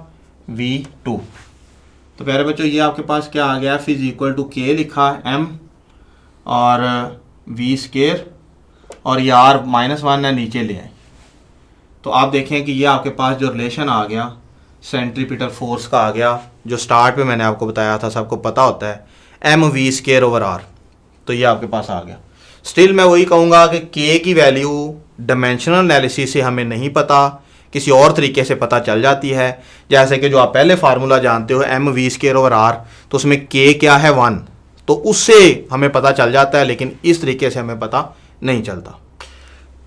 v2। तो प्यारे बच्चों ये आपके पास क्या आ गया, एफ इज इक्वल टू के लिखा m और v स्केयर, और ये r -1 है नीचे ले आए। तो आप देखें कि ये आपके पास जो रिलेशन आ गया सेंट्रीपिटल फोर्स का आ गया, जो स्टार्ट पे मैंने आपको बताया था, सबको पता होता है M V square over R, तो ये आपके पास आ गया। स्टिल मैं वही कहूँगा कि के की वैल्यू डायमेंशनल एनालिसिस से हमें नहीं पता, किसी और तरीके से पता चल जाती है। जैसे कि जो आप पहले फार्मूला जानते हो M V square over R, तो उसमें के क्या है 1, तो उससे हमें पता चल जाता है, लेकिन इस तरीके से हमें पता नहीं चलता।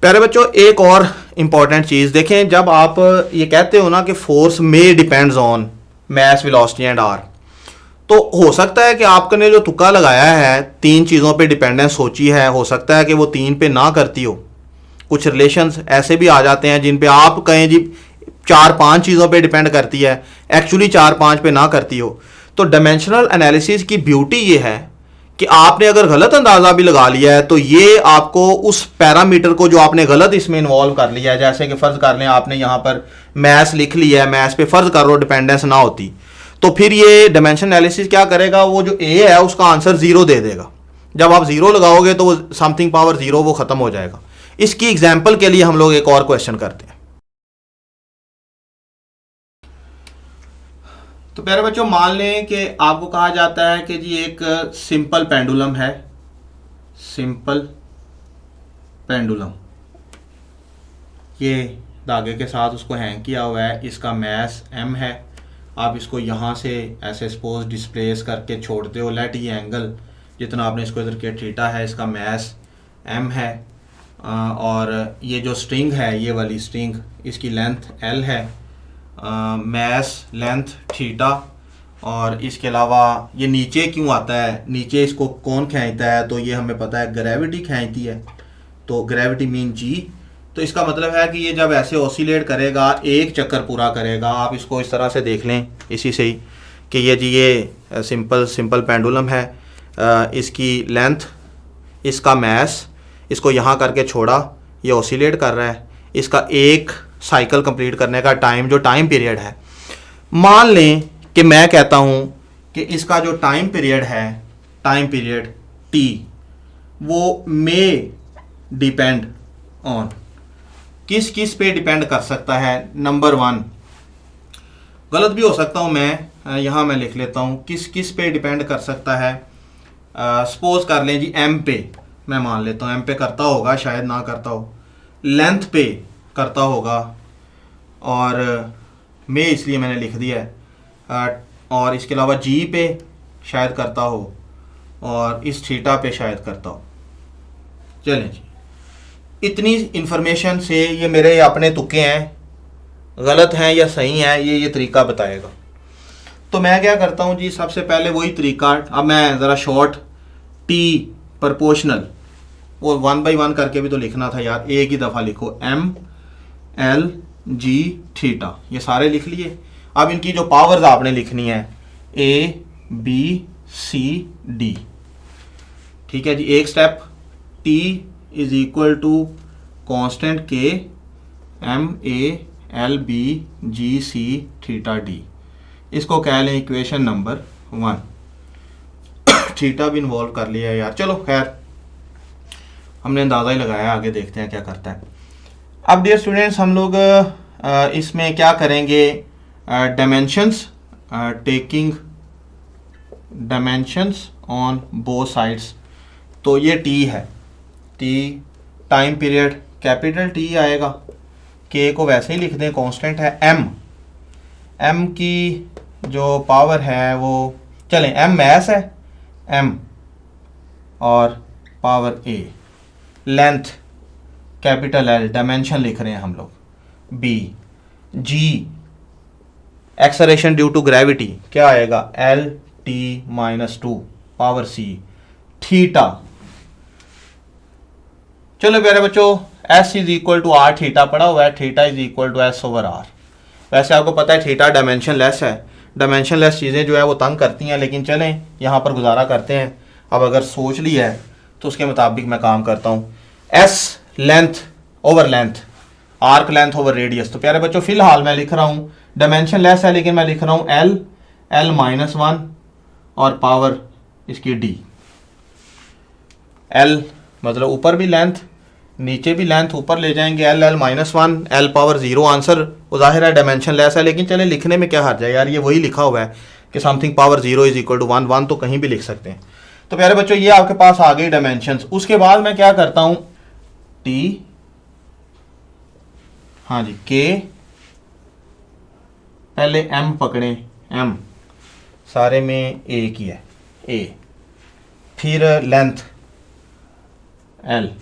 प्यारे बच्चों एक और इम्पॉर्टेंट चीज़ देखें, जब आप ये कहते हो ना कि फोर्स में depends on mass velocity and R, तो हो सकता है कि आपने जो तुक्का लगाया है 3 चीज़ों पे डिपेंडेंस सोची है, हो सकता है कि वो 3 पे ना करती हो। कुछ रिलेशंस ऐसे भी आ जाते हैं जिन पे आप कहें जी 4-5 चीज़ों पे डिपेंड करती है, एक्चुअली 4-5 पे ना करती हो। तो डायमेंशनल एनालिसिस की ब्यूटी ये है कि आपने अगर गलत अंदाज़ा भी लगा लिया है तो ये आपको उस पैरामीटर को जो आपने गलत इसमें इन्वॉल्व कर लिया है, जैसे कि फ़र्ज़ कर लें आपने यहाँ पर मैस लिख लिया है, मैस पे फ़र्ज़ कर लो डिपेंडेंस ना होती, तो फिर ये डायमेंशन एनालिसिस क्या करेगा, वो जो ए है उसका आंसर 0 दे देगा। जब आप 0 लगाओगे तो वो समथिंग पावर 0 वो ख़त्म हो जाएगा। इसकी एग्जाम्पल के लिए हम लोग एक और क्वेश्चन करते हैं। तो प्यारे बच्चों मान लें कि आपको कहा जाता है कि जी एक सिंपल पेंडुलम है, सिंपल पेंडुलम, ये धागे के साथ उसको हैंग किया हुआ है, इसका मैस m है। आप इसको यहाँ से ऐसे सपोज डिस्प्लेस करके छोड़ते हो, लेट ये एंगल जितना आपने इसको इधर किया थीटा है, इसका मैस m है, और ये जो स्ट्रिंग है ये वाली स्ट्रिंग इसकी लेंथ l है, मैस लेंथ थीटा, और इसके अलावा ये नीचे क्यों आता है, नीचे इसको कौन खींचता है, तो ये हमें पता है ग्रेविटी खींचती है, तो ग्रेविटी मीन g। तो इसका मतलब है कि ये जब ऐसे ऑसिलेट करेगा, एक चक्कर पूरा करेगा। आप इसको इस तरह से देख लें इसी से ही कि ये जी ये सिंपल पेंडुलम है, इसकी लेंथ, इसका मैस, इसको यहाँ करके छोड़ा, ये ऑसिलेट कर रहा है, इसका एक साइकिल कंप्लीट करने का टाइम जो टाइम पीरियड है, मान लें कि मैं कहता हूँ कि इसका जो टाइम पीरियड है, टाइम पीरियड t, वो मे डिपेंड ऑन, किस किस पे डिपेंड कर सकता है। नंबर 1, गलत भी हो सकता हूँ मैं, यहाँ मैं लिख लेता हूँ किस किस पे डिपेंड कर सकता है। सपोज कर लें जी m पे, मैं मान लेता हूँ m पे करता होगा, शायद ना करता हो, लेंथ पे करता होगा, और में इसलिए मैंने लिख दिया है, और इसके अलावा g पे शायद करता हो, और इस थीटा पे शायद करता हो। चलें जी, इतनी इंफॉर्मेशन से ये मेरे अपने तुक्के हैं, गलत हैं या सही हैं ये तरीका बताएगा। तो मैं क्या करता हूँ जी, सबसे पहले वही तरीका, अब मैं ज़रा शॉर्ट t प्रोपोर्शनल, वो 1 by 1 करके भी तो लिखना था यार, एक ही दफ़ा लिखो, m l g थीटा, ये सारे लिख लिए। अब इनकी जो पावर्स आपने लिखनी है a b c d, ठीक है जी। एक step, t is equal to constant K m a l b g c theta d, इसको कह लें इक्वेशन नंबर 1। थीटा भी इन्वॉल्व कर लिया है यार, चलो खैर हमने अंदाज़ा ही लगाया, आगे देखते हैं क्या करता है। अब डियर स्टूडेंट्स हम लोग इसमें क्या करेंगे, dimensions, taking dimensions on both sides. तो ये t है, t time period capital T आएगा, k को वैसे ही लिख दें, कांस्टेंट है, m की जो पावर है वो, चलें m मैस है, m और power a, length capital L, dimension लिख रहे हैं हम लोग, b, g acceleration due to gravity क्या आएगा, L T -2 power c, theta चलो प्यारे बच्चों, S is equal to R theta पड़ा हुआ है, theta is equal to S over R. वैसे आपको पता है थीटा डायमेंशन लेस है, डायमेंशन लेस चीज़ें जो है वो तंग करती हैं, लेकिन चलें यहाँ पर गुजारा करते हैं। अब अगर सोच ली है तो उसके मुताबिक मैं काम करता हूँ। S length over length, arc length over radius. तो प्यारे बच्चों फिलहाल मैं लिख रहा हूँ, डायमेंशन लेस है लेकिन मैं लिख रहा हूँ एल, एल माइनस वन और पावर इसकी डी। एल मतलब ऊपर भी लेंथ, नीचे भी लेंथ, ऊपर ले जाएंगे L, L minus one, L power zero. Answer वो जाहिर है डायमेंशन लेस है, लेकिन चले लिखने में क्या हर्ज है यार, ये वही लिखा हुआ है कि something power zero is equal to one, one तो कहीं भी लिख सकते हैं। तो प्यारे बच्चों ये आपके पास आ गई डायमेंशंस। उसके बाद मैं क्या करता हूं, टी, हाँ जी, के, पहले एम पकड़े, एम सारे में एक ही है, ए, फिर लेंथ एल,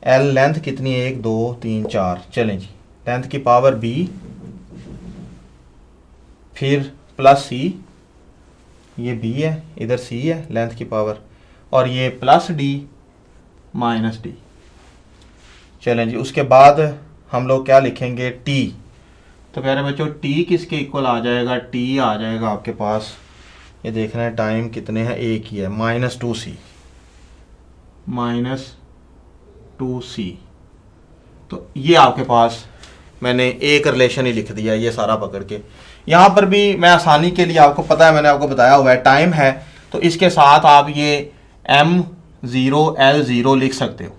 एल लेंथ कितनी है, 1 2 3 4, चलें जी, लेंथ की पावर बी, फिर प्लस सी, ये बी है, इधर सी है लेंथ की पावर, और ये प्लस डी माइनस डी। चलें जी, उसके बाद हम लोग क्या लिखेंगे, टी। तो प्यारे बच्चों टी किसके इक्वल आ जाएगा, टी आ जाएगा आपके पास, ये देखना है टाइम कितने हैं, एक ही है, माइनस टू सी, माइनस टू सी। तो ये आपके पास मैंने एक रिलेशन ही लिख दिया ये सारा पकड़ के। यहाँ पर भी मैं आसानी के लिए, आपको पता है मैंने आपको बताया हुआ है टाइम है, तो इसके साथ आप ये M0 L0 लिख सकते हो,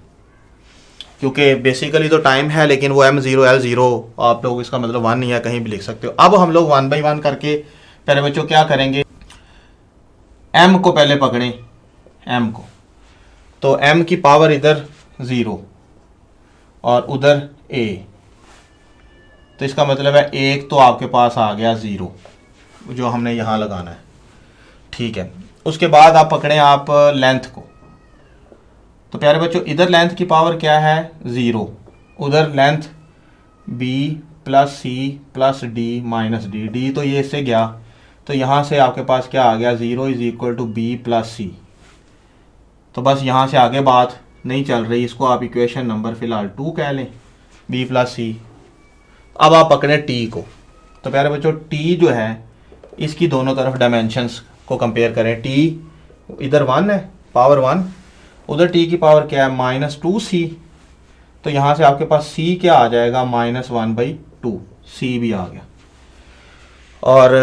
क्योंकि बेसिकली तो टाइम है, लेकिन वो M0 L0 आप लोग इसका मतलब 1 या कहीं भी लिख सकते हो। अब हम लोग 1 बाई 1 करके पहले बच्चों क्या करेंगे, M को पहले पकड़ें, M को, तो M की पावर इधर 0 और उधर A, तो इसका मतलब है एक तो आपके पास आ गया 0 जो हमने यहाँ लगाना है, ठीक है। उसके बाद आप पकड़ें आप लेंथ को, तो प्यारे बच्चों इधर लेंथ की पावर क्या है 0, उधर length B plus C plus D minus D, D तो ये इससे गया, तो यहाँ से आपके पास क्या आ गया, 0 is equal to B plus C। तो बस यहाँ से आगे बात नहीं चल रही, इसको आप इक्वेशन नंबर फिलहाल 2 कह लें, B प्लस C। अब आप पकड़ें टी को, तो प्यारे बच्चों टी जो है इसकी दोनों तरफ डायमेंशंस को कंपेयर करें। टी इधर 1 है, पावर 1, उधर टी की पावर क्या है, माइनस टू सी, तो यहाँ से आपके पास सी क्या आ जाएगा, माइनस 1/2, सी भी आ गया, और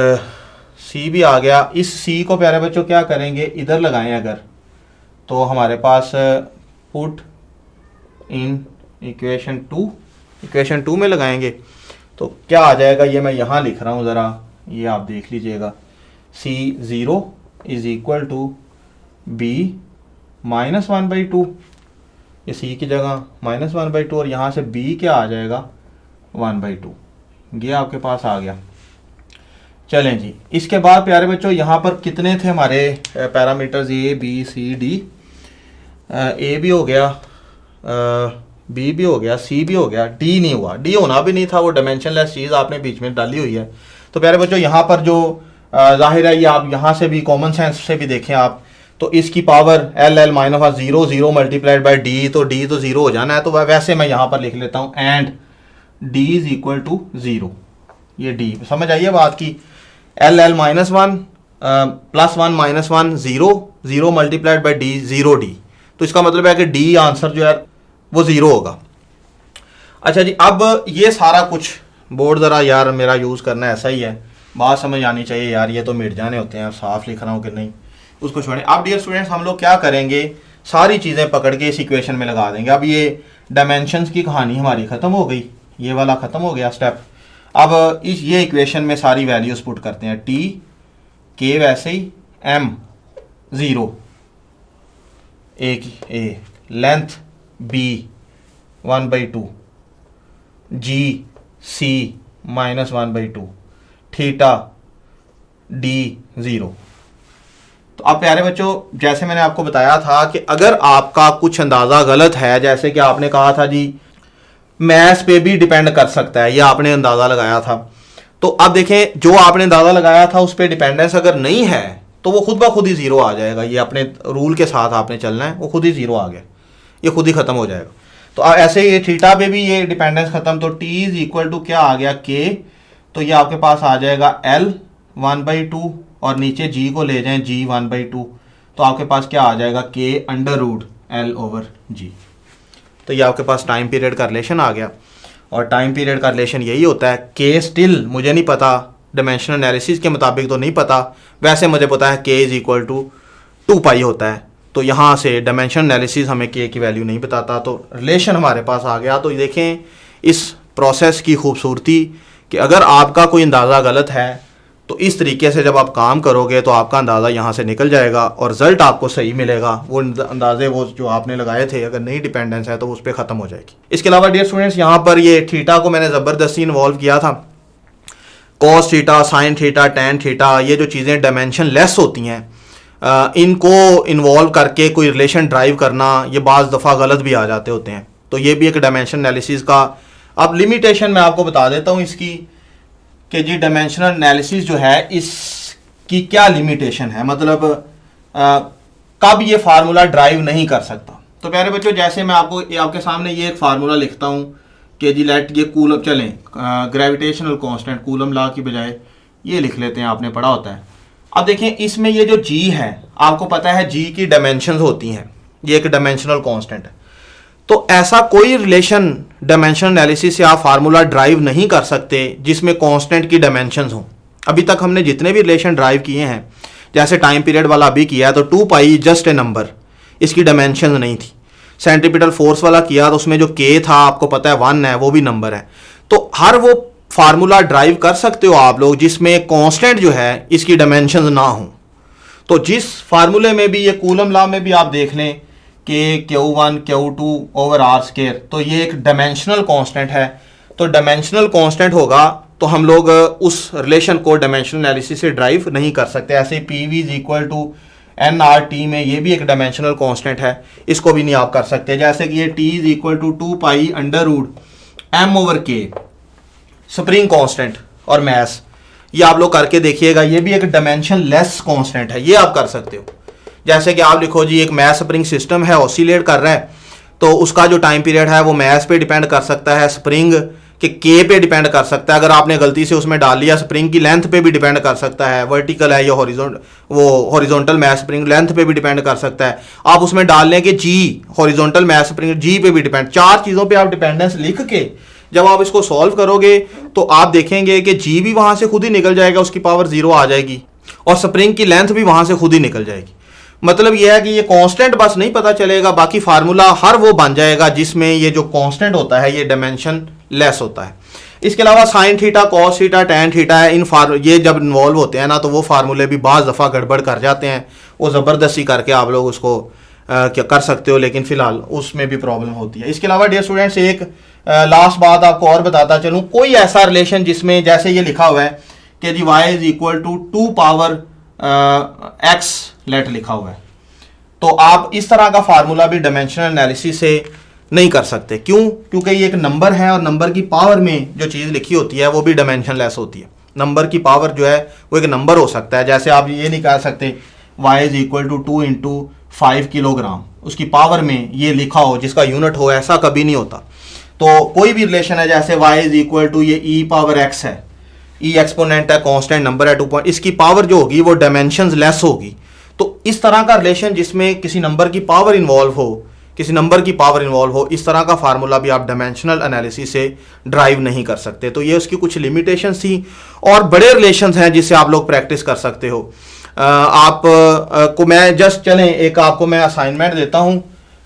सी भी आ गया। इस सी को प्यारे बच्चों क्या करेंगे, इधर लगाएं अगर, तो हमारे पास पुट इन इक्वेशन 2, इक्वेशन 2 में लगाएंगे तो क्या आ जाएगा, ये मैं यहाँ लिख रहा हूँ ज़रा, ये आप देख लीजिएगा, C0 is equal to B minus 1/2, ये C की जगह माइनस 1/2, और यहाँ से B क्या आ जाएगा 1/2, ये आपके पास आ गया। चलें जी, इसके बाद प्यारे बच्चों यहाँ पर कितने थे हमारे parameters, A B C D, A भी हो गया, B भी हो गया, C भी हो गया, D नहीं हुआ, D होना भी नहीं था, वो डायमेंशनलेस चीज़ आपने बीच में डाली हुई है। तो प्यारे बच्चों यहाँ पर जो जाहिर है ये आप यहाँ से भी कॉमन सेंस से भी देखें आप, तो इसकी power L, L minus 0, 0 multiplied by D, तो डी तो 0 हो जाना है, तो वैसे मैं यहाँ पर लिख लेता हूँ and D is equal to 0, ये डी समझ आइए बात की, L, L minus 1 plus 1 minus 1, 0, 0 multiplied by D, 0 D, तो इसका मतलब है कि डी आंसर जो है वो 0 होगा। अच्छा जी, अब ये सारा कुछ बोर्ड ज़रा यार मेरा यूज़ करना ऐसा ही है, बात समझ आनी चाहिए यार, ये तो मिट जाने होते हैं, साफ लिख रहा हूँ कि नहीं उसको छोड़ें। अब डियर स्टूडेंट्स हम लोग क्या करेंगे, सारी चीज़ें पकड़ के इस इक्वेशन में लगा देंगे। अब ये डायमेंशंस की कहानी हमारी ख़त्म हो गई, ये वाला ख़त्म हो गया स्टेप। अब इस ये इक्वेशन में सारी वैल्यूज़ पुट करते हैं, टी, के वैसे ही, एम 0, ए की ए, लेंथ बी 1/2, जी सी माइनस 1/2, थीटा डी 0। तो अब प्यारे बच्चों जैसे मैंने आपको बताया था कि अगर आपका कुछ अंदाज़ा गलत है, जैसे कि आपने कहा था जी मैथ्स पे भी डिपेंड कर सकता है, ये आपने अंदाज़ा लगाया था, तो अब देखें जो आपने अंदाज़ा लगाया था उस पर डिपेंडेंस अगर नहीं है तो वो खुद ब खुद ही 0 आ जाएगा, ये अपने रूल के साथ आपने चलना है, वो खुद ही 0 आ गया। ये खुद ही ख़त्म हो जाएगा। तो ऐसे ही थीटा पे भी ये डिपेंडेंस ख़त्म, तो टी इज इक्वल टू क्या आ गया के, तो ये आपके पास आ जाएगा L 1/2 और नीचे G को ले जाएं G 1/2, तो आपके पास क्या आ जाएगा K √L/G। तो ये आपके पास टाइम पीरियड का रिलेशन आ गया, और टाइम पीरियड का रिलेशन यही होता है। K स्टिल मुझे नहीं पता, डायमेंशनल एनालिसिस के मुताबिक तो नहीं पता, वैसे मुझे पता है K इज इक्वल टू 2π होता है। तो यहाँ से डायमेंशन एनालिसिस हमें K की वैल्यू नहीं बताता, तो रिलेशन हमारे पास आ गया। तो देखें इस प्रोसेस की खूबसूरती कि अगर आपका कोई अंदाज़ा गलत है तो इस तरीके से जब आप काम करोगे तो आपका अंदाज़ा यहाँ से निकल जाएगा और रिज़ल्ट आपको सही मिलेगा। वो अंदाजे वो जो आपने लगाए थे अगर नहीं डिपेंडेंस है तो उस पर ख़त्म हो जाएगी। इसके अलावा डियर स्टूडेंट्स, यहाँ पर ये थीटा को मैंने ज़बरदस्ती इन्वॉल्व किया था। Cos theta, sine theta, tan theta, ये जो चीज़ें डायमेंशन लेस होती हैं, इनको इन्वॉल्व करके कोई रिलेशन ड्राइव करना ये बाज़ दफ़ा गलत भी आ जाते होते हैं। तो ये भी एक डायमेंशन एनालिसिस का, अब लिमिटेशन मैं आपको बता देता हूँ इसकी कि जी डायमेंशनल एनालिसिस जो है इसकी क्या लिमिटेशन है, मतलब कब ये फार्मूला ड्राइव नहीं कर सकता। तो प्यारे बच्चों, जैसे मैं आपके सामने ये एक फार्मूला लिखता हूँ कि जी लेट ये कूलम चलें, ग्रेविटेशनल कांस्टेंट कूलम लॉ की बजाय ये लिख लेते हैं, आपने पढ़ा होता है। अब देखें इसमें ये जो G है, आपको पता है G की डायमेंशंस होती हैं, ये एक डायमेंशनल कांस्टेंट है। तो ऐसा कोई रिलेशन डायमेंशन एनालिसिस से आप फार्मूला ड्राइव नहीं कर सकते जिसमें कांस्टेंट की डायमेंशंस हों। अभी तक हमने जितने भी रिलेशन ड्राइव किए हैं, जैसे टाइम पीरियड वाला अभी किया है तो 2π जस्ट ए नंबर, इसकी डायमेंशन नहीं थी। सेंट्रीपिटल फोर्स वाला किया तो उसमें जो K था आपको पता है 1 है, वो भी नंबर है। तो हर वो फार्मूला ड्राइव कर सकते हो आप लोग जिसमें कांस्टेंट जो है इसकी डायमेंशंस ना हो। तो जिस फार्मूले में भी, ये कूलम लॉ में भी आप देख लें कि Q1 Q2 ओवर r², तो ये एक डायमेंशनल कांस्टेंट है। तो डायमेंशनल कांस्टेंट होगा तो हम लोग उस रिलेशन को डायमेंशनल एनालिसिस से ड्राइव नहीं कर सकते। ऐसे PV is equal to nRT में ये भी एक डायमेंशनल कांस्टेंट है, इसको भी नहीं आप कर सकते। जैसे कि ये T is equal to 2π √m/K spring constant और मैस, ये आप लोग करके देखिएगा, ये भी एक डायमेंशन लेस कांस्टेंट है, ये आप कर सकते हो। जैसे कि आप लिखो जी एक मैस स्प्रिंग सिस्टम है, ऑसिलेट कर रहा है, तो उसका जो टाइम पीरियड है वो मैस पे डिपेंड कर सकता है, स्प्रिंग के K पे डिपेंड कर सकता है। अगर आपने गलती से उसमें डाल लिया, स्प्रिंग की लेंथ पे भी डिपेंड कर सकता है, वर्टिकल है या हॉरिजॉन्टल मैस स्प्रिंग लेंथ पे भी डिपेंड कर सकता है। आप उसमें डाल लें कि G horizontal mass spring G पे भी डिपेंड, 4 चीज़ों पे आप डिपेंडेंस लिख के जब आप इसको सॉल्व करोगे तो आप देखेंगे कि G भी वहां से खुद ही निकल जाएगा, उसकी पावर 0 आ जाएगी, और स्प्रिंग की लेंथ भी वहां से खुद ही निकल जाएगी। मतलब यह है कि ये कांस्टेंट बस नहीं पता चलेगा, बाकी फार्मूला हर वो बन जाएगा जिसमें ये जो कांस्टेंट होता है ये डायमेंशन लेस होता है। इसके अलावा sine theta, cos theta, tan theta है, ये जब इन्वॉल्व होते हैं ना तो वो फार्मूले भी बाज़ दफ़ा गड़बड़ कर जाते हैं, वो ज़बरदस्ती करके आप लोग उसको क्या कर सकते हो, लेकिन फ़िलहाल उसमें भी प्रॉब्लम होती है। इसके अलावा डियर स्टूडेंट्स, एक लास्ट बात आपको और बताता चलूँ, कोई ऐसा रिलेशन जिसमें जैसे ये लिखा हुआ है कि जी y is equal to 2 power x लेट लिखा हुआ है, तो आप इस तरह का फार्मूला भी डायमेंशनल एनालिसिस से नहीं कर सकते। क्यों? क्योंकि ये एक नंबर है और नंबर की पावर में जो चीज़ लिखी होती है वो भी डायमेंशन लेस होती है। नंबर की पावर जो है वो एक नंबर हो सकता है, जैसे आप ये नहीं कह सकते y is equal to 2 × 5 kilogram, उसकी पावर में ये लिखा हो जिसका यूनिट हो, ऐसा कभी नहीं होता। तो कोई भी रिलेशन है, जैसे y इज इक्वल टू ये e पावर x है, e एक्सपोनेंट है, कांस्टेंट नंबर है 2 पॉइंट, इसकी पावर जो होगी वो डायमेंशंस लेस होगी। तो इस तरह का रिलेशन जिसमें किसी नंबर की पावर इन्वॉल्व हो, इस तरह का फार्मूला भी आप डायमेंशनल एनालिसिस से ड्राइव नहीं कर सकते। तो ये उसकी कुछ लिमिटेशंस थी, और बड़े रिलेशंस हैं जिससे आप लोग प्रैक्टिस कर सकते हो। को मैं जस्ट चलें एक आपको मैं असाइनमेंट देता हूं,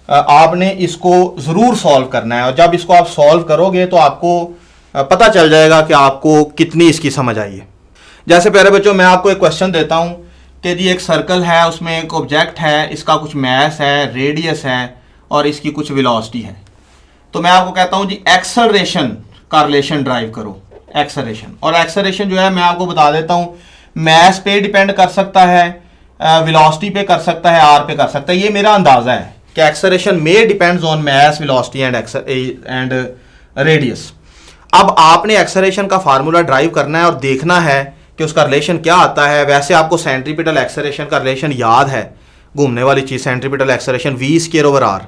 आपने इसको ज़रूर सॉल्व करना है, और जब इसको आप सॉल्व करोगे तो आपको पता चल जाएगा कि आपको कितनी इसकी समझ आई है। जैसे प्यारे बच्चों, मैं आपको एक क्वेश्चन देता हूं कि जी एक सर्कल है, उसमें एक ऑब्जेक्ट है, इसका कुछ मैस है, रेडियस है और इसकी कुछ वेलोसिटी है। तो मैं आपको कहता हूं जी एक्सेलरेशन का रिलेशन ड्राइव करो, एक्सेलरेशन। और एक्सेलरेशन जो है मैं आपको बता देता हूं, मैस पे डिपेंड कर सकता है, वेलोसिटी पे कर सकता है, आर पे कर सकता है। ये मेरा अंदाजा है कि एक्सेलरेशन में depends on mass, velocity and radius. अब आपने एक्सेलरेशन का फार्मूला ड्राइव करना है और देखना है कि उसका रिलेशन क्या आता है। वैसे आपको सेंट्रीपिटल एक्सेलरेशन का रिलेशन याद है, घूमने वाली चीज़, सेंट्रीपिटल एक्सेलरेशन v² / r।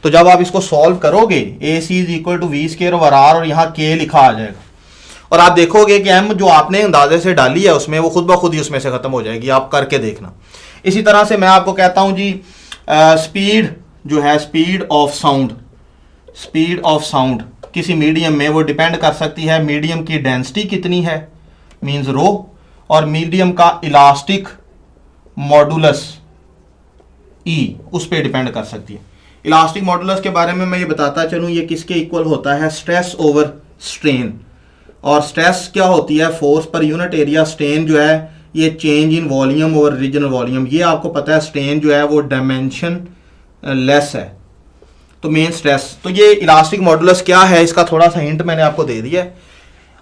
तो जब आप इसको सॉल्व करोगे A C is equal to V square over R और यहाँ के लिखा आ जाएगा, और आप देखोगे कि एम जो आपने अंदाजे से डाली है उसमें वो खुद ब खुद ही उसमें से खत्म हो जाएगी, आप करके देखना। इसी तरह से मैं आपको कहता हूं जी स्पीड जो है, स्पीड ऑफ साउंड किसी मीडियम में वो डिपेंड कर सकती है मीडियम की डेंसिटी कितनी है, मींस रो, और मीडियम का इलास्टिक मॉडुलस ई, उस पर डिपेंड कर सकती है। इलास्टिक मॉडुलस के बारे में मैं ये बताता चलूँ, ये किसके इक्वल होता है, स्ट्रेस ओवर स्ट्रेन। और स्ट्रेस क्या होती है, force per unit area, strain जो है ये change in volume over regional volume. ये आपको पता है स्ट्रेन जो है वो डायमेंशन लेस है, तो मेन स्ट्रेस। तो ये इलास्टिक मॉडुलस क्या है, इसका थोड़ा सा हिंट मैंने आपको दे दिया है।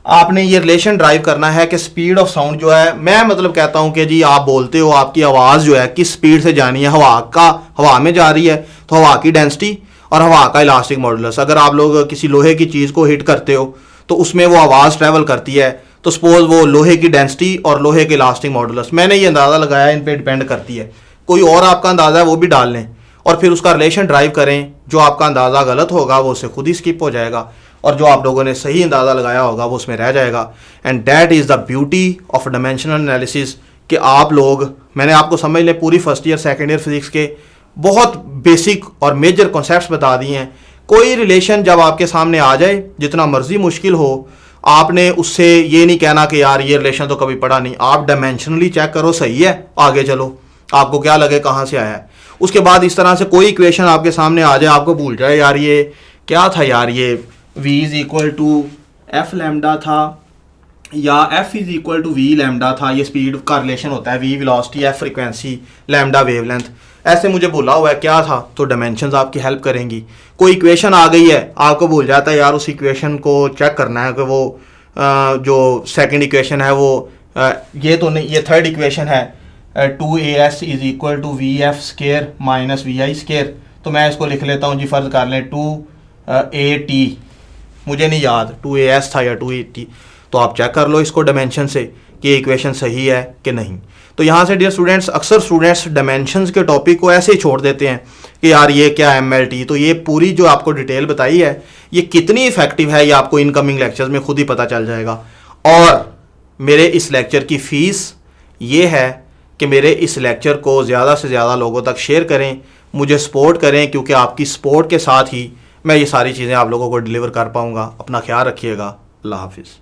आपने ये रिलेशन ड्राइव करना है कि स्पीड ऑफ साउंड जो है, मैं मतलब कहता हूं कि जी आप बोलते हो आपकी आवाज़ जो है किस स्पीड से जानी है, हवा में जा रही है तो हवा की डेंसिटी और हवा का इलास्टिक मॉडुलस। अगर आप लोग किसी लोहे की चीज़ को हिट करते हो तो उसमें वो आवाज़ ट्रैवल करती है, तो सपोज वो लोहे की डेंसिटी और लोहे के इलास्टिक मॉडुलस, मैंने ये अंदाज़ा लगाया, इन पे डिपेंड करती है। कोई और आपका अंदाज़ा है वो भी डाल लें और फिर उसका रिलेशन ड्राइव करें। जो आपका अंदाज़ा गलत होगा वो उससे खुद ही स्किप हो जाएगा, और जो आप लोगों ने सही अंदाज़ा लगाया होगा वो उसमें रह जाएगा। And that is the beauty of dimensional analysis, कि आप लोग, मैंने आपको समझ लें पूरी first year second year physics के बहुत बेसिक और मेजर कॉन्सेप्ट्स बता दिए हैं। कोई रिलेशन जब आपके सामने आ जाए, जितना मर्जी मुश्किल हो, आपने उससे ये नहीं कहना कि यार ये रिलेशन तो कभी पढ़ा नहीं। आप डायमेंशनली चेक करो, सही है, आगे चलो, आपको क्या लगे कहाँ से आया है। उसके बाद इस तरह से कोई इक्वेशन आपके सामने आ जाए, आपको भूल जाए यार ये क्या था, यार ये v is equal to F lambda था या f is equal to V lambda था, ये स्पीड का रिलेशन होता है, v velocity, f frequency, lambda wavelength, ऐसे मुझे भूला हुआ है क्या था, तो डायमेंशंस आपकी हेल्प करेंगी। कोई इक्वेशन आ गई है, आपको भूल जाता है यार उस इक्वेशन को चेक करना है कि वो जो सेकंड इक्वेशन है वो ये तो नहीं, ये थर्ड इक्वेशन है 2as is equal to V F square minus V I square. तो मैं इसको लिख लेता हूँ जी, फ़र्ज़ कर लें 2a t, मुझे नहीं याद 2as था या 2a t, तो आप चेक कर लो इसको डायमेंशन से कि इक्वेशन सही है कि नहीं। तो यहाँ से डियर स्टूडेंट्स, अक्सर स्टूडेंट्स डायमेंशंस के टॉपिक को ऐसे ही छोड़ देते हैं कि यार ये क्या MLT। तो ये पूरी जो आपको डिटेल बताई है ये कितनी इफेक्टिव है, ये आपको इनकमिंग लेक्चर्स में खुद ही पता चल जाएगा। और मेरे इस लेक्चर की फ़ीस ये है कि मेरे इस लेक्चर को ज़्यादा से ज़्यादा लोगों तक शेयर करें, मुझे सपोर्ट करें, क्योंकि आपकी सपोर्ट के साथ ही मैं ये सारी चीज़ें आप लोगों को डिलीवर कर पाऊँगा। अपना ख्याल रखिएगा, अल्लाह हाफिज़।